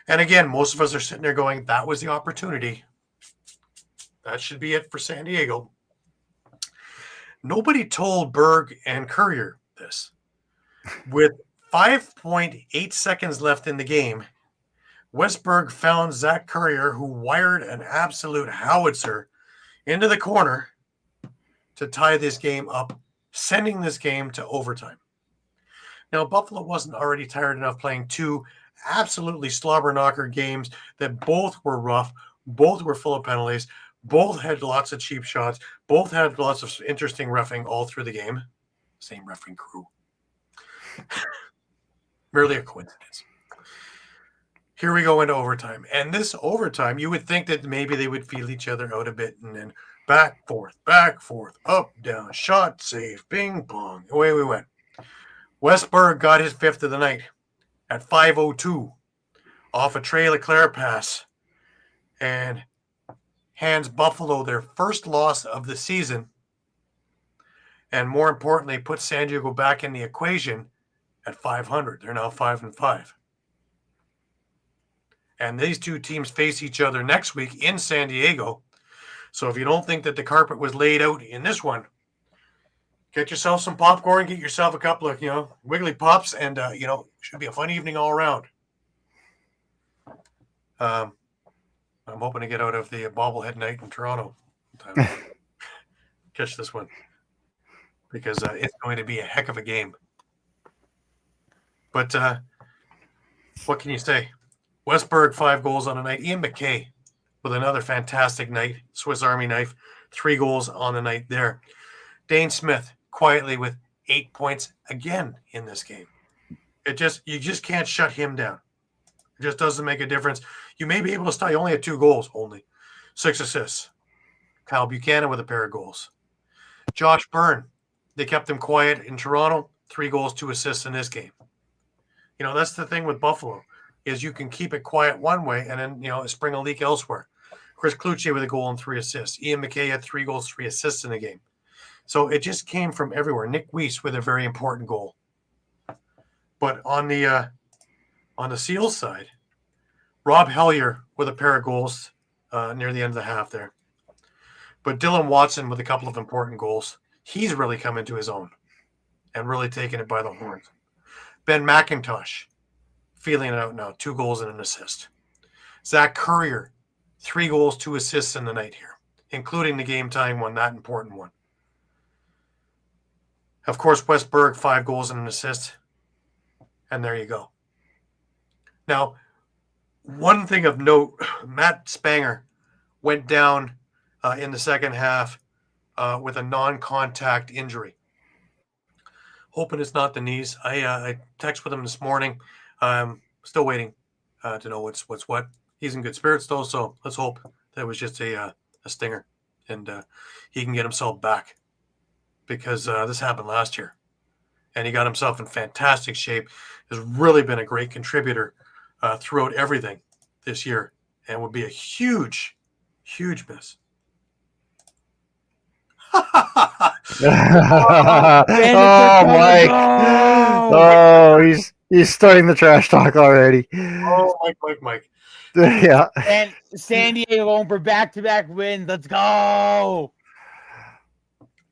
And again, most of us are sitting there going, that was the opportunity. That should be it for San Diego. Nobody told Berg and Courier this. With 5.8 seconds left in the game, Westberg found Zach Courier, who wired an absolute howitzer into the corner to tie this game up, sending this game to overtime. Now, Buffalo wasn't already tired enough playing 2 absolutely slobber knocker games that both were rough, both were full of penalties, both had lots of cheap shots, both had lots of interesting reffing all through the game. Same reffing crew. Merely a coincidence. Here we go into overtime. And this overtime, you would think that maybe they would feel each other out a bit and then back, forth, up, down, shot, save, bing, bong. Away we went. Westberg got his 5th of the night at 5:02 off a Trey Leclerc pass and hands Buffalo their first loss of the season, and more importantly, put San Diego back in the equation at 500. They're now 5-5. And these 2 teams face each other next week in San Diego. So if you don't think that the carpet was laid out in this one, get yourself some popcorn, get yourself a couple of, Wiggly Pops, and, should be a fun evening all around. I'm hoping to get out of the bobblehead night in Toronto. Catch this one because it's going to be a heck of a game. But what can you say? Westberg, 5 goals on the night. Ian McKay with another fantastic night. Swiss Army knife, 3 goals on the night there. Dane Smith quietly with 8 points again in this game. You just can't shut him down. It just doesn't make a difference. You may be able to stop. You only had 2 goals, only 6 assists. Kyle Buchanan with a pair of goals. Josh Byrne, they kept him quiet in Toronto. 3 goals, 2 assists in this game. That's the thing with Buffalo, is you can keep it quiet one way and then, spring a leak elsewhere. Chris Cloutier with a goal and 3 assists. Ian McKay had 3 goals, 3 assists in the game. So it just came from everywhere. Nick Weiss with a very important goal. But on the Seals side, Rob Hellier with a pair of goals near the end of the half there. But Dylan Watson with a couple of important goals. He's really come into his own and really taken it by the horns. Ben McIntosh feeling it out now, 2 goals and an assist. Zach Courier, 3 goals, 2 assists in the night here, including the game time one, that important one. Of course, Westberg, 5 goals and an assist. And there you go. Now, one thing of note, Matt Spanger went down in the second half with a non-contact injury. Hoping it's not the knees. I texted with him this morning. Still waiting to know what's what. He's in good spirits though, so let's hope that was just a stinger and he can get himself back, because this happened last year and he got himself in fantastic shape. Has really been a great contributor throughout everything this year and would be a huge miss. Mike! Oh, he's starting the trash talk already. Oh, Mike. Yeah. And San Diego going for back-to-back wins. Let's go.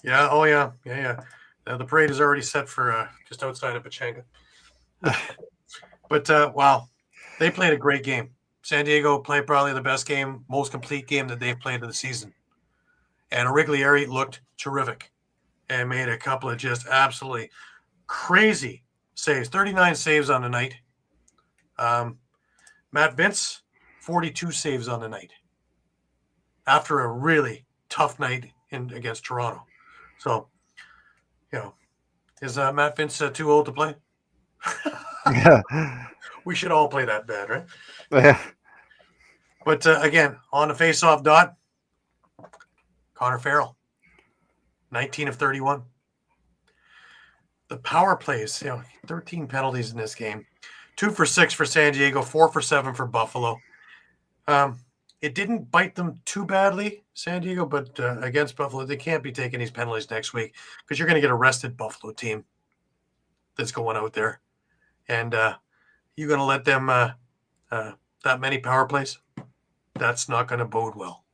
Yeah. Oh, yeah. Yeah. The parade is already set for just outside of Pechanga. But, wow, they played a great game. San Diego played probably the best game, most complete game that they've played of the season. And Origlieri looked terrific and made a couple of just absolutely crazy saves. 39 saves on the night. Matt Vince, 42 saves on the night after a really tough night against Toronto. So, is Matt Vince too old to play? Yeah. We should all play that bad, right? Yeah. But again, on the face-off dot, Connor Farrell, 19 of 31. The power plays, 13 penalties in this game. 2 for 6 for San Diego, 4 for 7 for Buffalo. It didn't bite them too badly, San Diego, but against Buffalo, they can't be taking these penalties next week because you're going to get a rested Buffalo team that's going out there. And you're going to let them that many power plays? That's not going to bode well.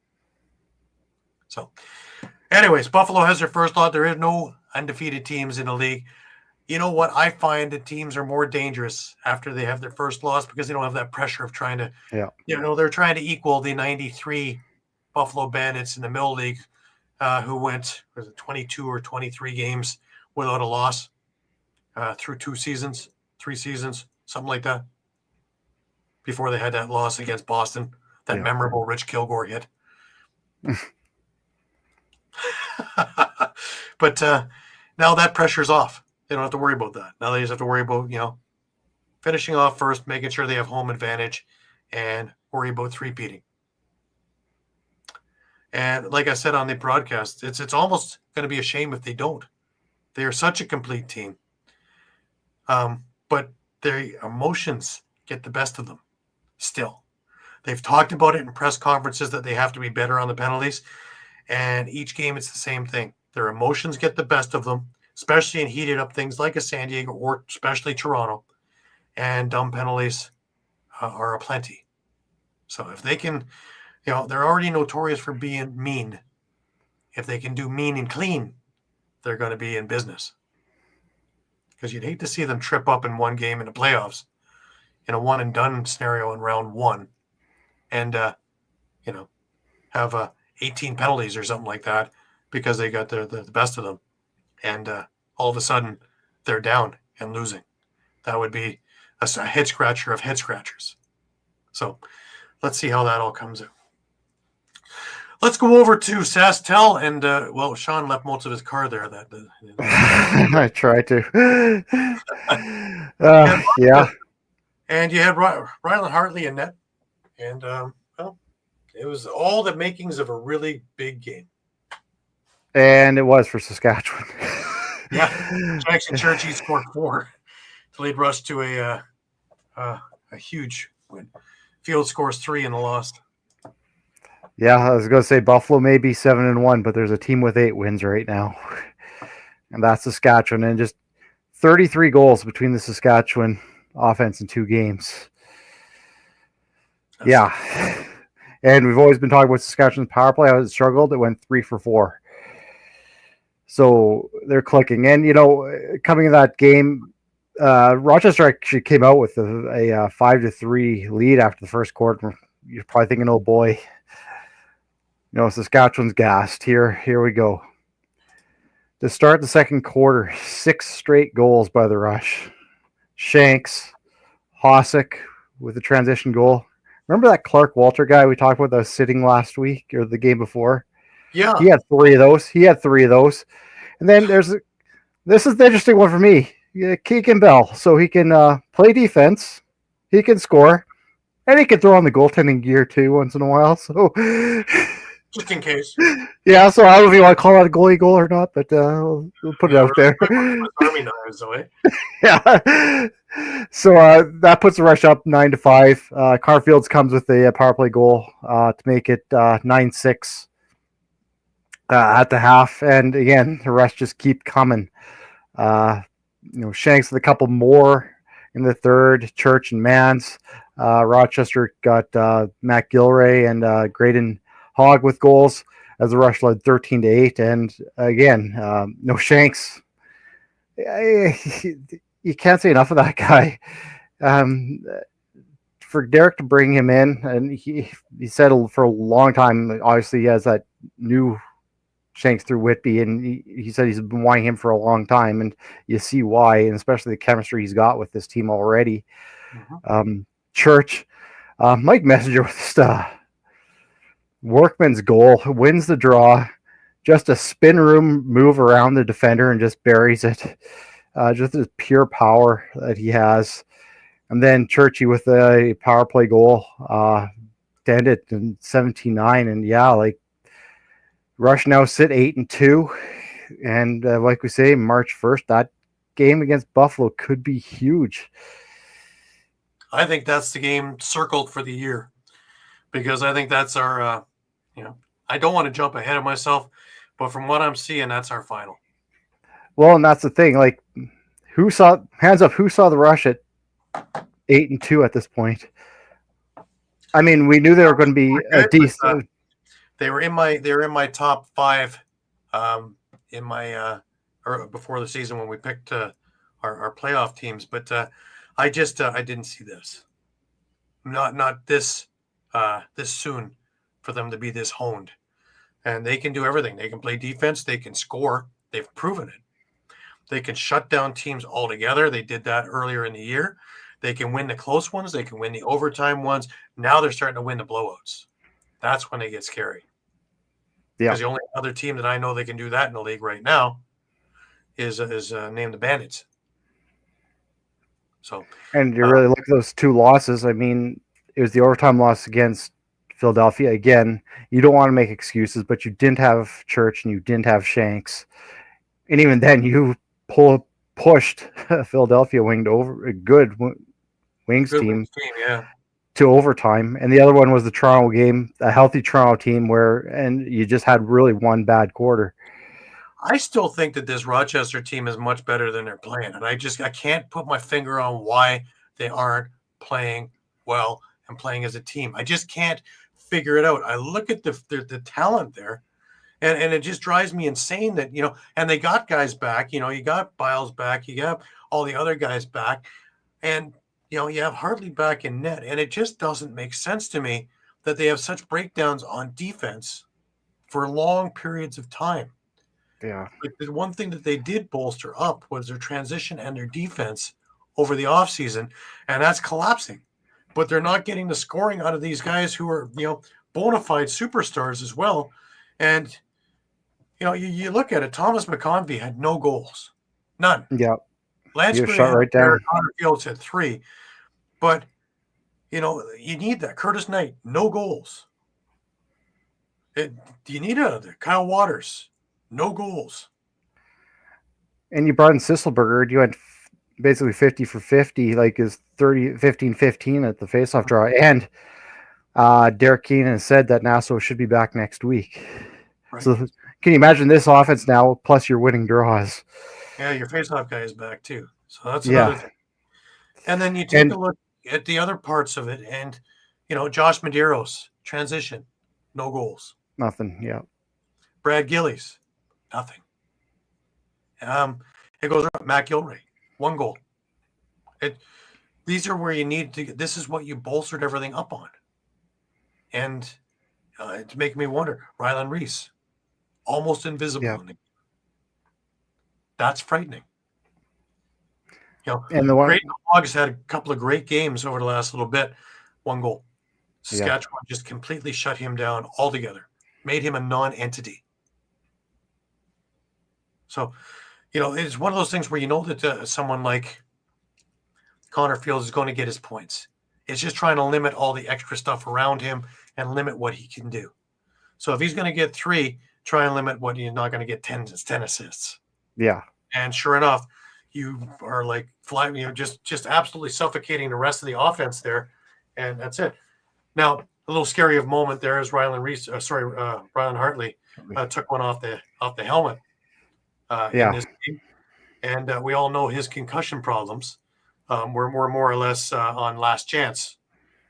So, anyways, Buffalo has their first lot. There is no undefeated teams in the league. You know what? I find that teams are more dangerous after they have their first loss because they don't have that pressure of trying to, they're trying to equal the 93 Buffalo Bandits in the Mill League who went 22 or 23 games without a loss through 3 seasons, something like that, before they had that loss against Boston, that memorable Rich Kilgore hit. But now that pressure's off. They don't have to worry about that. Now they just have to worry about, finishing off first, making sure they have home advantage, and worry about three-peating. And like I said on the broadcast, it's almost going to be a shame if they don't. They are such a complete team. But their emotions get the best of them still. They've talked about it in press conferences that they have to be better on the penalties. And each game, it's the same thing. Their emotions get the best of them, especially in heated up things like a San Diego or especially Toronto. And dumb penalties are aplenty. So if they can, they're already notorious for being mean. If they can do mean and clean, they're going to be in business. Because you'd hate to see them trip up in one game in the playoffs in a one-and-done scenario in round 1 and, have 18 penalties or something like that because they got the best of them. And all of a sudden, they're down and losing. That would be a head-scratcher of head-scratchers. So let's see how that all comes out. Let's go over to SaskTel, and Shawn left most of his car there. I tried to. Yeah. And you had Rylan Hartley in net, and it was all the makings of a really big game. And it was for Saskatchewan. Yeah, Jackson Churchy scored 4 to lead Russ to a huge win. Field scores 3 in the loss. Yeah, I was going to say Buffalo may be 7-1, but there's a team with 8 wins right now, and that's Saskatchewan. And just 33 goals between the Saskatchewan offense in 2 games. Yeah, and we've always been talking about Saskatchewan's power play. How it struggled. It went 3 for 4. So they're clicking. And coming in that game, Rochester actually came out with a 5-3 lead after the first quarter. You're probably thinking, oh boy. Saskatchewan's gassed. Here we go. To start the second quarter, 6 straight goals by the Rush. Shanks, Kostiuk with the transition goal. Remember that Clark Walter guy we talked about that was sitting last week or the game before? Yeah. He had 3 of those. And then this is the interesting one for me. Keegan Bell. So he can play defense. He can score. And he can throw on the goaltending gear too once in a while. So just in case. Yeah, so I don't know if you want to call that a goalie goal or not, but we'll put it out there. Army knives, away. Yeah. So that puts the Rush up 9-5. Carfields comes with a power play goal to make it 9-6 at the half. And again, the Rush just keep coming. Shanks with a couple more in the third. Church and Mans. Rochester got Matt Gilray and Graydon Hogg with goals as the Rush led 13-8. And again, no Shanks. You can't say enough of that guy. For Derek to bring him in, and he said for a long time, obviously he has that new Shanks through Whitby, and he said he's been wanting him for a long time, and you see why, and especially the chemistry he's got with this team already. Mm-hmm. Church, Mike Messenger with Workman's goal, wins the draw, just a spin room move around the defender and just buries it. Just his pure power that he has. And then Churchy with a power play goal to end it in 17-9. And yeah, like Rush now sit 8-2. And like we say, March 1st, that game against Buffalo could be huge. I think that's the game circled for the year, because I think that's our, I don't want to jump ahead of myself, but from what I'm seeing, that's our final. Well, and that's the thing. Like, hands up, who saw the Rush at 8-2 at this point? I mean, we knew they were going to be a decent. They were in my top 5, in my or before the season when we picked our playoff teams. But I didn't see this. Not this this soon for them to be this honed, and they can do everything. They can play defense. They can score. They've proven it. They can shut down teams altogether. They did that earlier in the year. They can win the close ones. They can win the overtime ones. Now they're starting to win the blowouts. That's when they get scary. Yeah. Because the only other team that I know they can do that in the league right now is named the Bandits. So, and you really look at those 2 losses. I mean, it was the overtime loss against Philadelphia. Again, you don't want to make excuses, but you didn't have Church and you didn't have Shanks. And even then, you pushed Philadelphia winged over a good Wings team to overtime. And the other one was the Toronto game, a healthy Toronto team and you just had really one bad quarter. I still think that this Rochester team is much better than they're playing. And I can't put my finger on why they aren't playing well and playing as a team. I just can't figure it out. I look at the talent there. And it just drives me insane that, and they got guys back, you got Biles back, you got all the other guys back, and, you have Hartley back in net. And it just doesn't make sense to me that they have such breakdowns on defense for long periods of time. Yeah. But the one thing that they did bolster up was their transition and their defense over the offseason, and that's collapsing. But they're not getting the scoring out of these guys who are, bona fide superstars as well. And, you look at it, Thomas McConvey had no goals. None. Yeah. Lance Green shot right down. Connor Fields had 3. But, you need that. Curtis Knight, no goals. You need out of there. Kyle Waters, no goals. And you brought in Sisselberger. You went basically 50 for 50, like his 15-15 at the faceoff draw. And Derek Keenan said that Nassau should be back next week. Right. So can you imagine this offense now plus your winning draws? Yeah, your faceoff guy is back too. So that's another thing. And then you take a look at the other parts of it, and Josh Medeiros, transition, no goals. Nothing, yeah. Brad Gillies, nothing. It goes around. Matt Gilray, 1 goal. These are where you need to. This is what you bolstered everything up on. And it's making me wonder. Rylan Reese, almost invisible. Yeah. That's frightening. And the Great Hogs had a couple of great games over the last little bit. 1 goal. Saskatchewan just completely shut him down altogether. Made him a non-entity. So, it's one of those things where that someone like Connor Fields is going to get his points. It's just trying to limit all the extra stuff around him and limit what he can do. So if he's going to get 3, try and limit what he's not going to get 10 assists. Yeah. And sure enough, you are like flying, just absolutely suffocating the rest of the offense there. And that's it. Now, a little scary of moment there is Rylan Hartley took one off the helmet in this game. And we all know his concussion problems. we're more or less on last chance.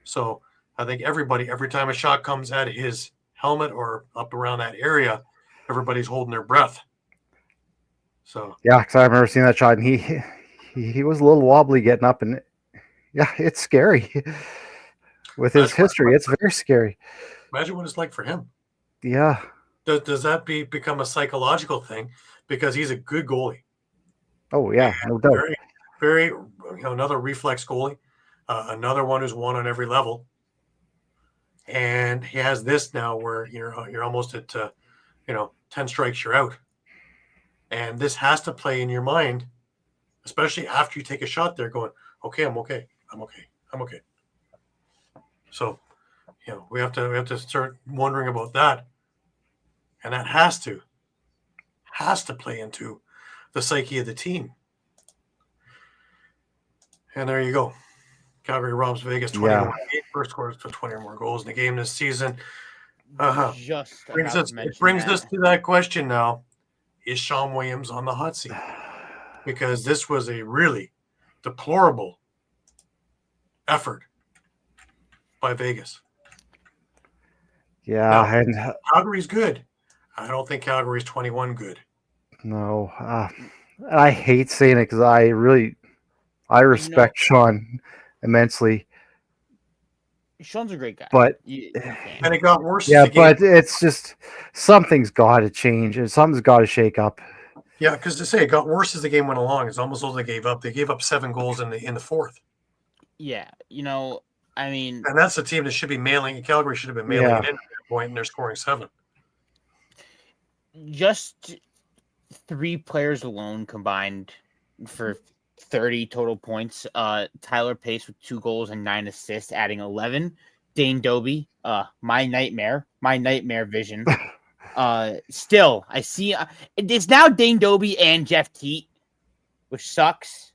So I think everybody, every time a shot comes at his helmet or up around that area, everybody's holding their breath. So yeah, because I remember seeing that shot, and he was a little wobbly getting up, and yeah, it's scary. With his history, it's very scary. Imagine what it's like for him. Yeah. Does that become a psychological thing? Because he's a good goalie. Oh yeah, no doubt. Very, very, another reflex goalie, another one who's won on every level, and he has this now where you're almost at 10 strikes you're out, and this has to play in your mind, especially after you take a shot. There, going, okay, I'm okay. So, we have to start wondering about that, and that has to play into the psyche of the team. And there you go. Calgary robs Vegas 21-8. First scores for 20 or more goals in the game this season. It brings us to that question now: is Sean Williams on the hot seat? Because this was a really deplorable effort by Vegas. Yeah, now, and Calgary's good. I don't think Calgary's 21 good. No, I hate saying it because I respect Sean immensely. Sean's a great guy, but and it got worse. Yeah, but it's just something's got to change and something's got to shake up. Yeah, because to say it got worse as the game went along, it's almost as they gave up. They gave up 7 goals in the fourth. Yeah, I mean, and that's the team that should be mailing. Calgary should have been mailing it in at that point, and they're scoring 7. Just 3 players alone combined for 30 total points. Tyler Pace with 2 goals and 9 assists, adding 11. Dane Doby, my nightmare vision. Still, I see it's now Dane Doby and Jeff Teat, which sucks.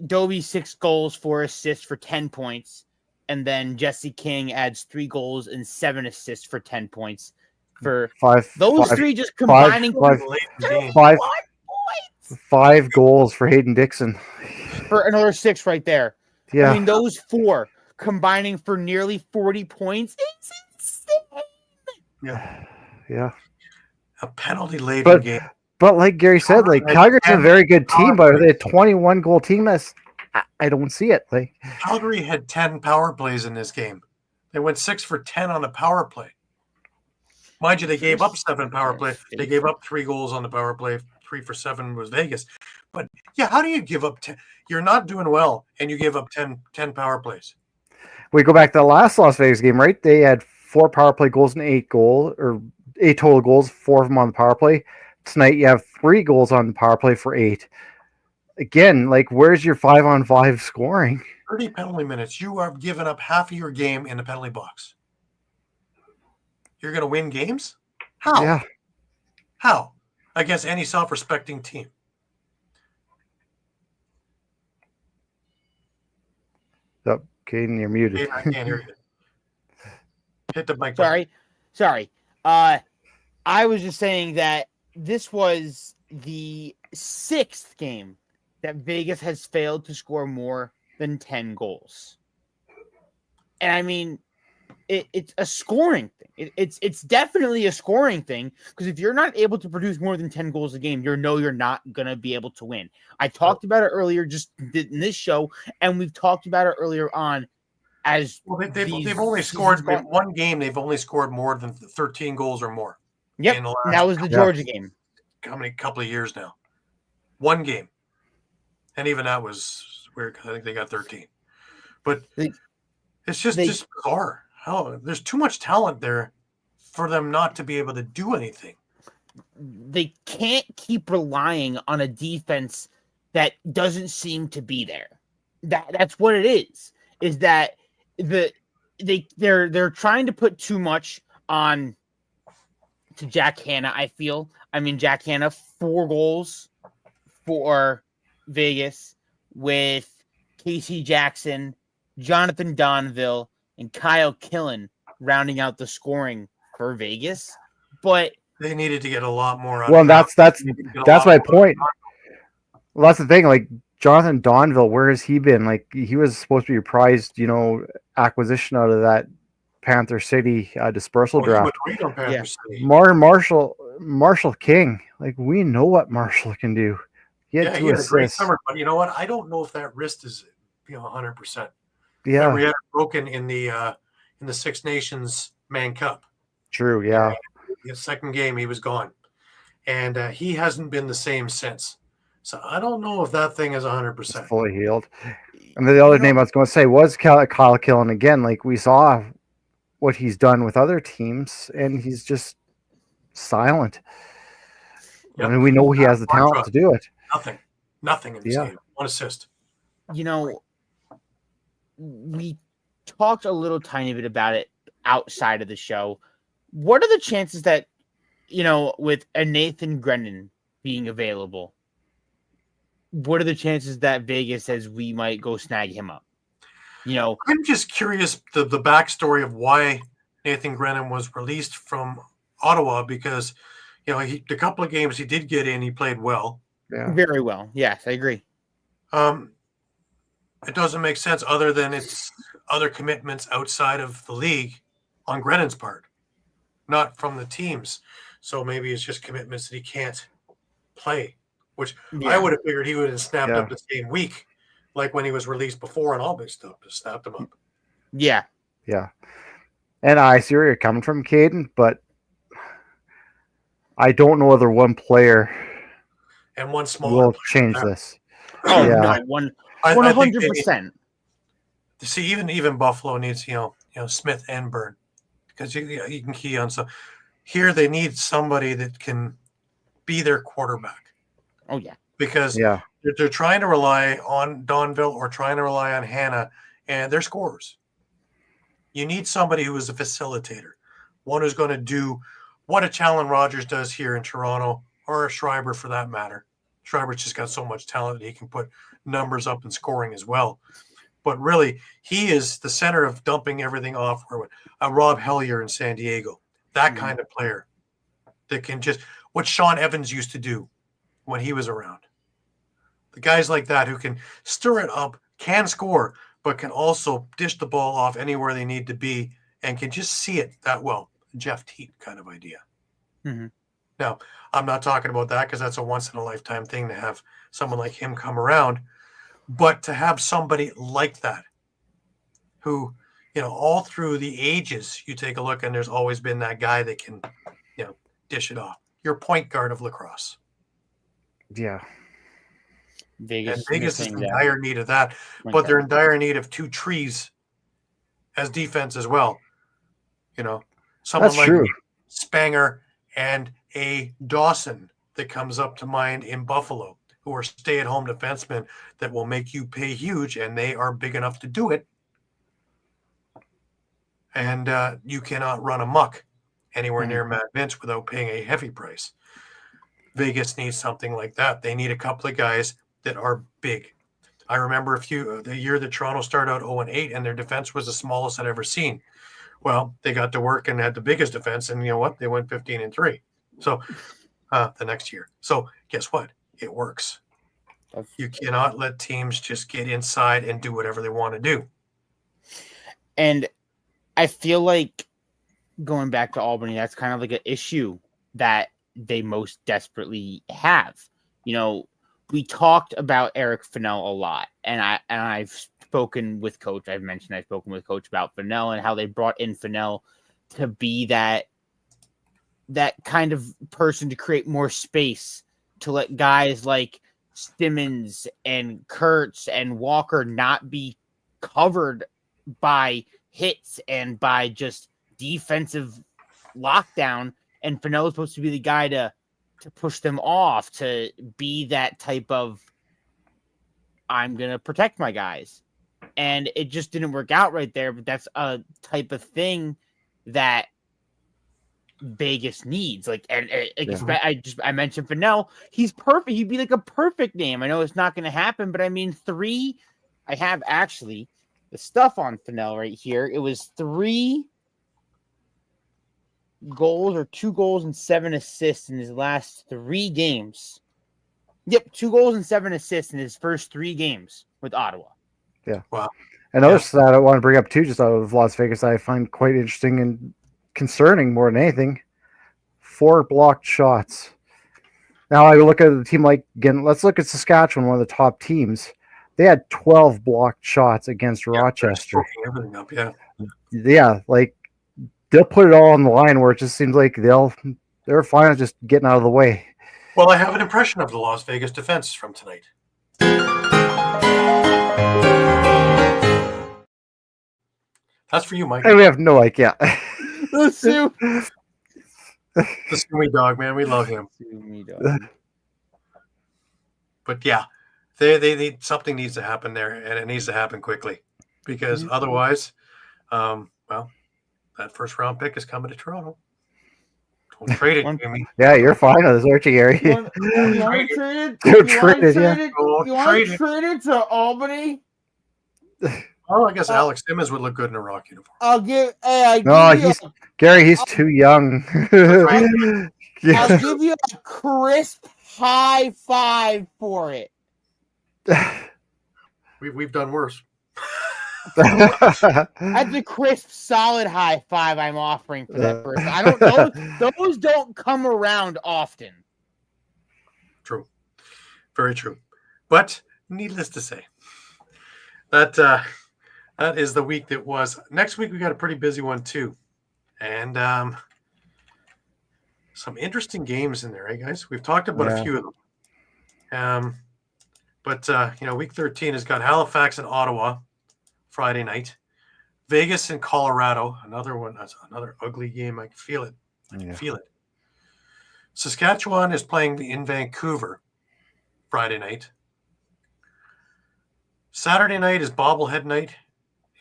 Doby 6 goals, 4 assists for 10 points, and then Jesse King adds 3 goals and 7 assists for 10 points. For 3 just combining 5 goals for Hayden Dixon for another 6 right there. Yeah, I mean those 4 combining for nearly 40 points. It's insane. Yeah. A penalty laden game. But like Gary said, like Calgary's a very good team, but they're a 21 goal team. I don't see it. Like Calgary had 10 power plays in this game. They went 6 for 10 on the power play. Mind you, they gave up 7 power play. They gave up 3 goals on the power play. 3 for 7 was Vegas. But yeah, how do you give up 10? You're not doing well, and you give up 10 power plays. We go back to the last Las Vegas game, right? They had 4 power play goals and 8 total goals, 4 of them on the power play. Tonight you have 3 goals on the power play for 8. Again, like where's your 5-on-5 scoring? 30 penalty minutes. You are giving up half of your game in the penalty box. You're going to win games? How? Yeah. How? Against any self-respecting team. Oh, Caden, you're muted. Caden, I can't hear you. Hit the mic. Sorry. I was just saying that this was the 6th game that Vegas has failed to score more than 10 goals. And I mean, it's a scoring thing. It's definitely a scoring thing because if you're not able to produce more than 10 goals a game, you're not going to be able to win. I talked about it earlier just in this show, and we've talked about it earlier on as well. They've only scored in one game. They've only scored more than 13 goals or more. Yep, that was the Georgia game. How many couple of years now? One game. And even that was weird because I think they got 13. But it's just bizarre. How there's too much talent there for them not to be able to do anything. They can't keep relying on a defense that doesn't seem to be there. That's what it is. Is that they're trying to put too much on to Jack Hanna, I feel. I mean, Jack Hanna, 4 goals for Vegas with Casey Jackson, Jonathan Donville, and Kyle Killen rounding out the scoring for Vegas. But they needed to get a lot more. Well, that's my point. Well, that's the thing. Like Jonathan Donville, where has he been? Like, he was supposed to be a prized, acquisition out of that Panther City dispersal He draft. went great on Panther City. Marshall King, like, we know what Marshall can do. He had 2 he had a great assists. summer, but you know what? I don't know if that wrist is 100%. Yeah, remember he had it broken in the Six Nations Man Cup. True. Yeah, His second game he was gone, and he hasn't been the same since. So I don't know if that thing is 100%. fully healed. And the other name I was going to say was Kyle Killen again. Like, we saw what he's done with other teams, and he's just silent. Yep. I mean, we know he has the talent to do it. Nothing in this game. 1 assist. We talked a little tiny bit about it outside of the show. What are the chances that, with a Nathan Grennan being available, what are the chances that Vegas says we might go snag him up? I'm just curious the backstory of why Nathan Grennan was released from Ottawa, because the couple of games he did get in, he played well. Yeah. Very well. Yes, I agree. It doesn't make sense other than it's other commitments outside of the league on Grennan's part, not from the teams. So maybe it's just commitments that he can't play, which I would have figured he would have snapped up the same week, like when he was released before and all this stuff, just snapped him up. Yeah. Yeah. And I see where you're coming from, Caden, but I don't know whether one player and one small will change this. Oh, yeah. No, 100%. See, even Buffalo needs, Smith and Byrne, because you can key on. So here they need somebody that can be their quarterback. Oh, yeah. Because they're trying to rely on Donville or trying to rely on Hannah, and they're scorers. You need somebody who is a facilitator, one who's going to do what a Challen Rogers does here in Toronto, or a Schreiber for that matter. Schreiber's just got so much talent that he can put numbers up in scoring as well. But really, he is the center of dumping everything off. Rob Hellier in San Diego, that kind of player that can just what Sean Evans used to do when he was around. The guys like that who can stir it up, can score, but can also dish the ball off anywhere they need to be and can just see it that well. Jeff Teat kind of idea. Mm-hmm. Now, I'm not talking about that because that's a once-in-a-lifetime thing to have someone like him come around. But to have somebody like that who, all through the ages, you take a look and there's always been that guy that can, dish it off. Your point guard of lacrosse. Yeah. Vegas is in dire need of that, but they're in dire need of 2 trees as defense as well. Someone That's like true. Spanger and a Dawson that comes up to mind in Buffalo, who are stay-at-home defensemen that will make you pay huge, and they are big enough to do it. And you cannot run amok anywhere near Matt Vince without paying a heavy price. Vegas needs something like that. They need a couple of guys that are big. I remember the year that Toronto started out 0-8, and their defense was the smallest I'd ever seen. Well, they got to work and had the biggest defense, and you know what? They went 15-3. So the next year. So guess what? It works. You cannot let teams just get inside and do whatever they want to do. And I feel like going back to Albany, that's kind of like an issue that they most desperately have. We talked about Eric Fennell a lot, and I've spoken with Coach. I've spoken with Coach about Fennell and how they brought in Fennell to be that kind of person to create more space to let guys like Simmons and Kurtz and Walker not be covered by hits and by just defensive lockdown. And Fennell is supposed to be the guy to push them off, to be that type of, I'm going to protect my guys. And it just didn't work out right there. But that's a type of thing that Vegas needs. I mentioned Fennell. He's perfect. He'd be like a perfect name. I know it's not going to happen, but I mean, 3. I have actually the stuff on Fennell right here. It was 3 goals or 2 goals and 7 assists in his last 3 games Yep, 2 goals and 7 assists in his first 3 games with Ottawa. Yeah. Wow. Another stat I want to bring up too, just out of Las Vegas, I find quite interesting and concerning more than anything. 4 blocked shots. Now I look at a team like, again, let's look at Saskatchewan, one of the top teams. They had 12 blocked shots against Rochester. Everything up, yeah. Yeah, like they'll put it all on the line where it just seems like they're fine with just getting out of the way. Well, I have an impression of the Las Vegas defense from tonight. That's for you, Mike. And we have no idea. The Sioux. The Sumi dog, man. We love him. But yeah, they need, something needs to happen there, and it needs to happen quickly, because otherwise, well, that first round pick is coming to Toronto. Don't trade it, Jimmy. Yeah, you're fine with this, aren't you, Gary? You want to trade it? Don't trade it, yeah. You want to trade it to Albany? Oh, I guess Alex Simmons would look good in a Rock uniform. I'll give. Gary. He's too young. I'll give you a crisp high 5 for it. We've done worse. That's a crisp, solid high 5 I'm offering for that person. I don't. Those don't come around often. True, very true. But needless to say, that is the week that was. Next week we got a pretty busy one too, and some interesting games in there, right, guys? We've talked about a few of them. But week 13 has got Halifax and Ottawa Friday night, Vegas and Colorado. Another one. That's another ugly game. I can feel it. I can feel it. Saskatchewan is playing in Vancouver Friday night. Saturday night is bobblehead night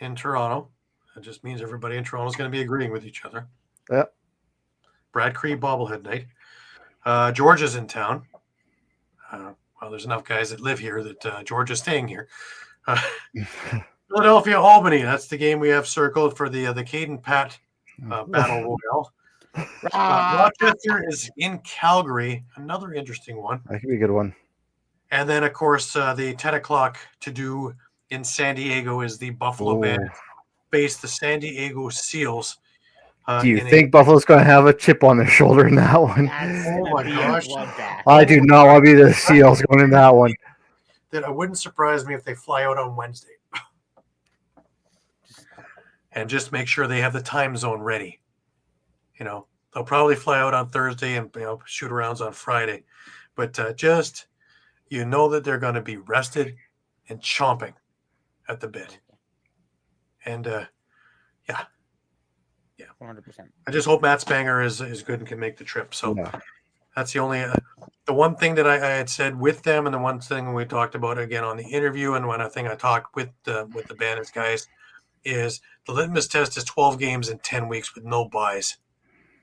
in Toronto. That just means everybody in Toronto is going to be agreeing with each other. Yep. Brad Cree bobblehead night. Georgia's in town. Well, there's enough guys that live here that Georgia's staying here. Philadelphia, Albany. That's the game we have circled for the Caden Pat Battle Royale. Rochester is in Calgary. Another interesting one. That could be a good one. And then, of course, the 10 o'clock to do in San Diego is the Buffalo Band face the San Diego Seals. Do you think Buffalo's going to have a chip on their shoulder in that one? Oh, my gosh. I do not want to be the Seals going in that one. That it wouldn't surprise me if they fly out on Wednesday. And just make sure they have the time zone ready. They'll probably fly out on Thursday and shoot arounds on Friday. But just, that they're going to be rested and chomping at the bit. And, yeah. 100%. I just hope Matt Spanger is good and can make the trip. So that's the only the one thing that I had said with them, and the one thing we talked about again on the interview, and one thing I talked with the Bandits guys is the litmus test is 12 games in 10 weeks with no buys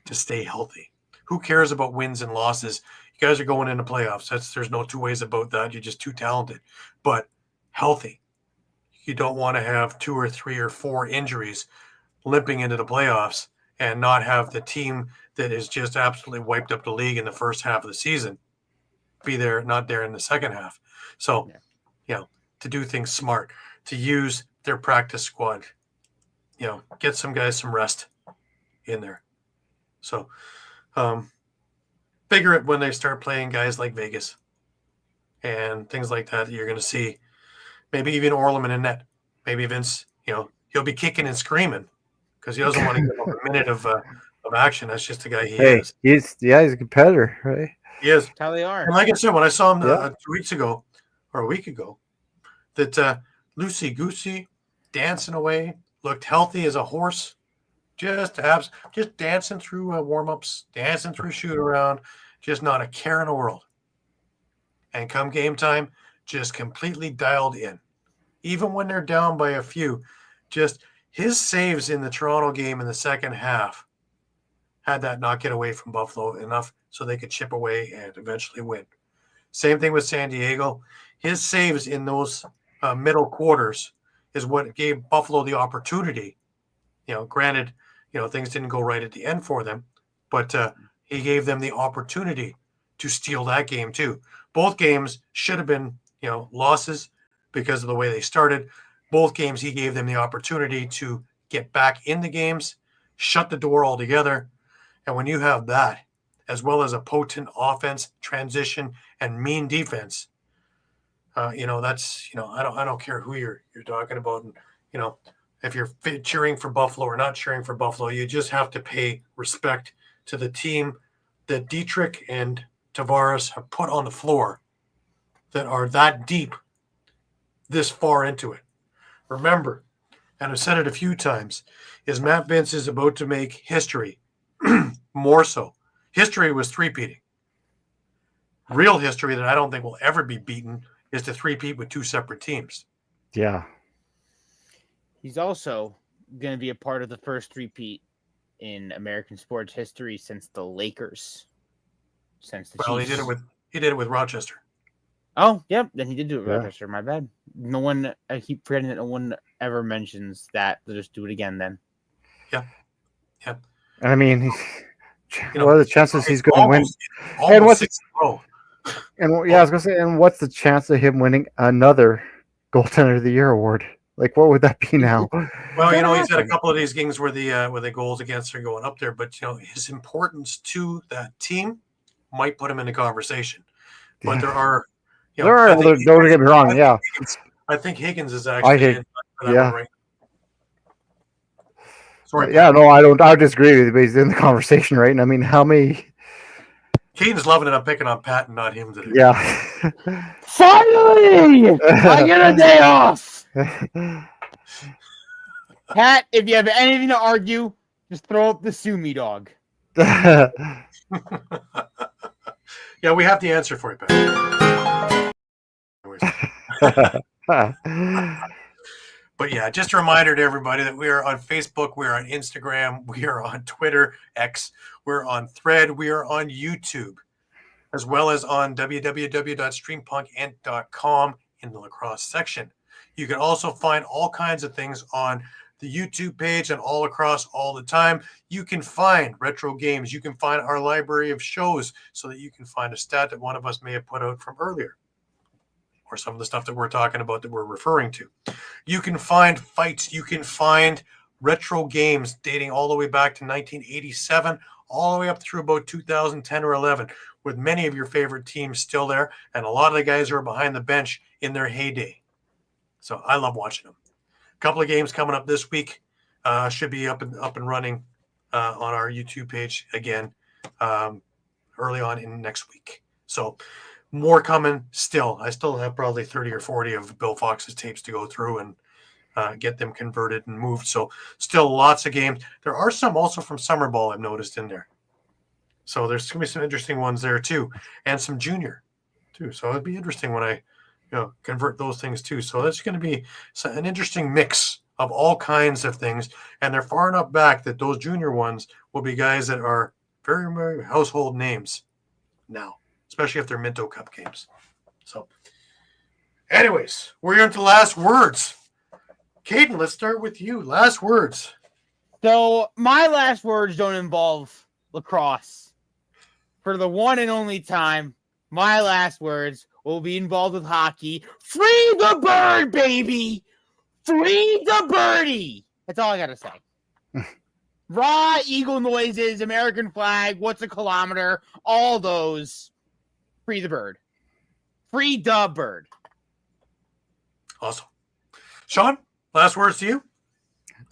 to stay healthy. Who cares about wins and losses? You guys are going into playoffs. There's no two ways about that. You're just too talented. But healthy. You don't want to have 2 or 3 or 4 injuries limping into the playoffs and not have the team that is just absolutely wiped up the league in the first half of the season be there, not there in the second half. So, to do things smart, to use their practice squad, get some guys some rest in there. So, figure it when they start playing guys like Vegas and things like that. You're going to see maybe even Orleman in net. Maybe Vince, he'll be kicking and screaming because he doesn't want to give up a minute of action. That's just the guy he is. He's a competitor, right? He is. That's how they are. And like I said, when I saw him 2 weeks ago or a week ago, that loosey goosey, dancing away, looked healthy as a horse, just dancing through warm-ups, dancing through shoot around, just not a care in the world. And come game time, just completely dialed in. Even when they're down by a few, just his saves in the Toronto game in the second half had that not get away from Buffalo enough so they could chip away and eventually win. Same thing with San Diego. His saves in those middle quarters is what gave Buffalo the opportunity. Granted, things didn't go right at the end for them, but he gave them the opportunity to steal that game too. Both games should have been, losses because of the way they started. Both games, he gave them the opportunity to get back in the games, shut the door altogether. And when you have that, as well as a potent offense, transition, and mean defense, that's, I don't care who you're talking about. And, if you're cheering for Buffalo or not cheering for Buffalo, you just have to pay respect to the team that Dietrich and Tavares have put on the floor that are that deep this far into it. Remember, and I've said it a few times, is Matt Vince is about to make history. More so. History was three-peating. Real history that I don't think will ever be beaten is to three-peat with two separate teams. Yeah. He's also going to be a part of the first three-peat in American sports history since the Lakers. Chiefs. He did it with Rochester. Oh, yep. Then he did do it with Rochester. My bad. No one. I keep forgetting that no one ever mentions that. They'll just do it again then. Yeah. I mean, what are the chances he's going to win? And what's 6 in a row. And I was going to say, and what's the chance of him winning another Goaltender of the Year award? Like, what would that be now? Well, he's had a couple of these games where the goals against are going up there, but his importance to that team might put him in the conversation. But there are, other. Don't get me wrong. I think Higgins is actually in for that one right. Sorry. Yeah, no, I don't. I disagree with you, but he's in the conversation, right? And I mean, how many? Caden's loving it. I'm picking on Pat and not him today. Yeah. Finally, I get a day off. Pat, if you have anything to argue, just throw up the sue me dog. Yeah, we have the answer for you, Pat. But yeah, just a reminder to everybody that we are on Facebook, we are on Instagram, we are on Twitter, X, we're on Thread, we are on YouTube, as well as on www.streampunkentertainment.com in the lacrosse section. You can also find all kinds of things on the YouTube page and all across all the time. You can find retro games. You can find our library of shows so that you can find a stat that one of us may have put out from earlier, or some of the stuff that we're talking about that we're referring to. You can find fights. You can find retro games dating all the way back to 1987, all the way up through about 2010 or 11, with many of your favorite teams still there, and a lot of the guys who are behind the bench in their heyday. So I love watching them. A couple of games coming up this week. Should be up and running on our YouTube page again early on in next week. So more coming still. I still have probably 30 or 40 of Bill Fox's tapes to go through and get them converted and moved. So still lots of games. There are some also from Summer Ball I've noticed in there. So there's going to be some interesting ones there too. And some junior too. So it'd be interesting when I convert those things too. So that's going to be an interesting mix of all kinds of things. And they're far enough back that those junior ones will be guys that are very, very household names now, especially if they're Minto Cup games. So anyways, we're into last words. Caden, let's start with you. Last words. So my last words don't involve lacrosse. For the one and only time, my last words will be involved with hockey. Free the bird, baby! Free the birdie! That's all I gotta say. Raw eagle noises, American flag, what's a kilometer, all those. Free the bird. Free the bird. Awesome. Shawn, last words to you?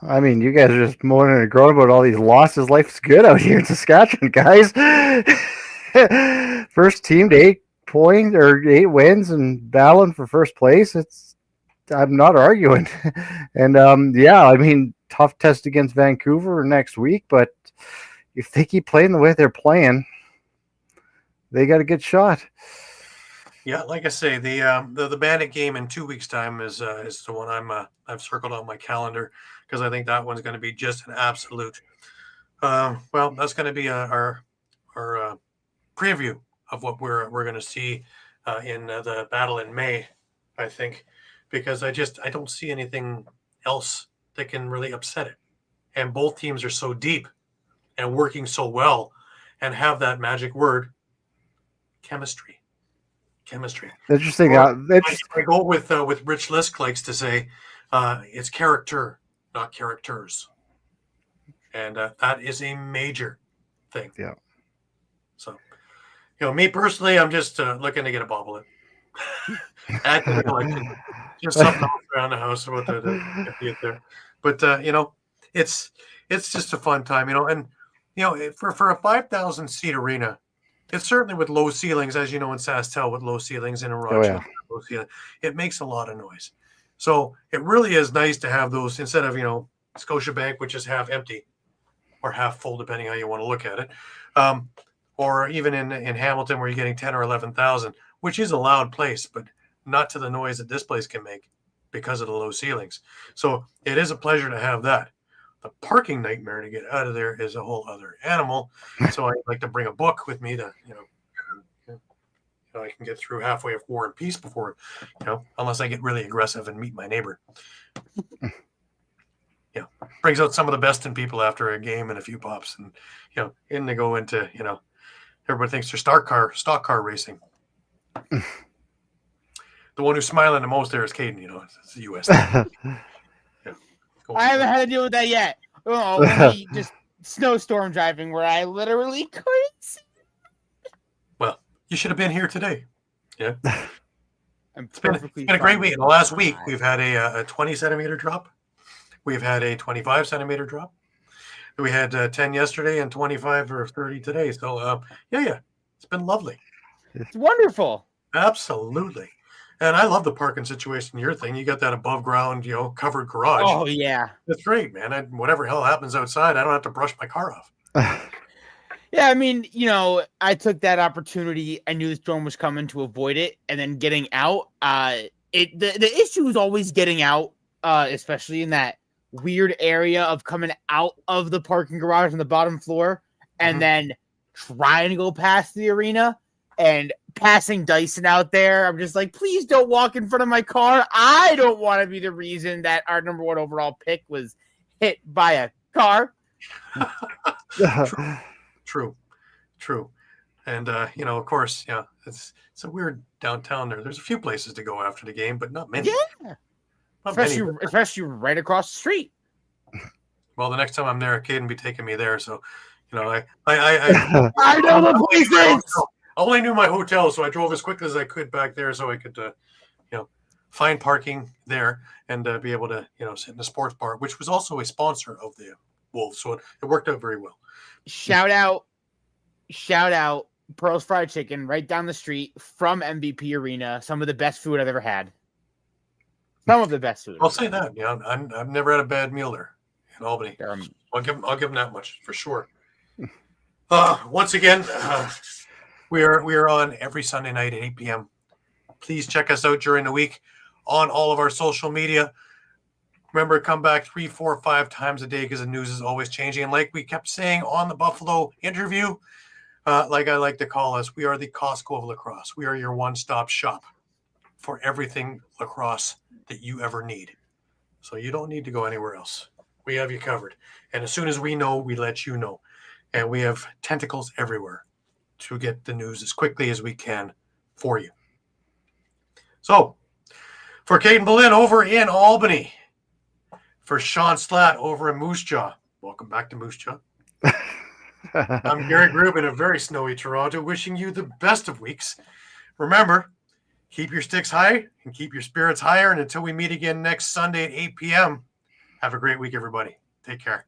I mean, you guys are just moaning and groaning about all these losses. Life's good out here in Saskatchewan, guys. First team to 8 points or 8 wins and battling for first place. I'm not arguing. And I mean, tough test against Vancouver next week, but if they keep playing the way they're playing, they got a good shot. Yeah, like I say, the Bandit game in 2 weeks' time is the one I've circled on my calendar because I think that one's going to be just an absolute. That's going to be our preview of what we're going to see in the battle in May, I think, because I don't see anything else that can really upset it. And both teams are so deep and working so well and have that magic word, chemistry. Interesting. Well, I go with Rich Lisk likes to say, it's character, not characters, and that is a major thing. Yeah. So, me personally, I'm just looking to get a bobblehead. Add to the collection. Just something else around the house about to get there. But it's just a fun time, and for a 5,000 seat arena, it's certainly with low ceilings, as you know, in SaskTel with low ceilings and in Rochester, low ceiling, it makes a lot of noise. So it really is nice to have those instead of Scotiabank, which is half empty or half full, depending how you want to look at it, or even in Hamilton where you're getting 10 or 11,000, which is a loud place, but not to the noise that this place can make because of the low ceilings. So it is a pleasure to have that. The parking nightmare to get out of there is a whole other animal. So I like to bring a book with me to, I can get through halfway of War and Peace before, unless I get really aggressive and meet my neighbor. Brings out some of the best in people after a game and a few pops, and in they go into, everybody thinks they're stock car racing. The one who's smiling the most there is Caden. It's the U.S. I haven't had to deal with that yet. Only just snowstorm driving where I literally couldn't see. Well, you should have been here today. Yeah. It's been a great week. In the last week, we've had a 20 centimeter drop. We've had a 25 centimeter drop. We had 10 yesterday and 25 or 30 today. So, it's been lovely. It's wonderful. Absolutely. And I love the parking situation. Your thing, you got that above ground, covered garage. Oh, yeah. That's great, man. Whatever hell happens outside, I don't have to brush my car off. Yeah, I mean, I took that opportunity. I knew the storm was coming to avoid it, and then getting out. The issue is always getting out, especially in that weird area of coming out of the parking garage on the bottom floor, and then trying to go past the arena and passing Dyson out there. I'm just like, please don't walk in front of my car. I don't want to be the reason that our number 1 overall pick was hit by a car. True. And, of course, it's a weird downtown there. There's a few places to go after the game, but not many. Yeah. Especially right across the street. Well, the next time I'm there, Caden will be taking me there. So, I know the places. I only knew my hotel, so I drove as quickly as I could back there so I could, find parking there and be able to, sit in the sports bar, which was also a sponsor of the Wolves. So it worked out very well. Shout out, Pearl's Fried Chicken right down the street from MVP Arena. Some of the best food I've ever had. Some of the best food. I'll say that. I've never had a bad meal there in Albany. I'll give them that much for sure. Once again, we are on every Sunday night at 8 p.m. Please check us out during the week on all of our social media. Remember, come back 3, 4, 5 times a day because the news is always changing. And like we kept saying on the Buffalo interview, like I like to call us, we are the Costco of lacrosse. We are your one-stop shop for everything lacrosse that you ever need. So you don't need to go anywhere else. We have you covered. And as soon as we know, we let you know. And we have tentacles everywhere to get the news as quickly as we can for you. So, for Caden Balint over in Albany, for Shawn Slaght over in Moose Jaw, welcome back to Moose Jaw. I'm Gary Groob in a very snowy Toronto, wishing you the best of weeks. Remember, keep your sticks high and keep your spirits higher. And until we meet again next Sunday at 8 p.m., have a great week, everybody. Take care.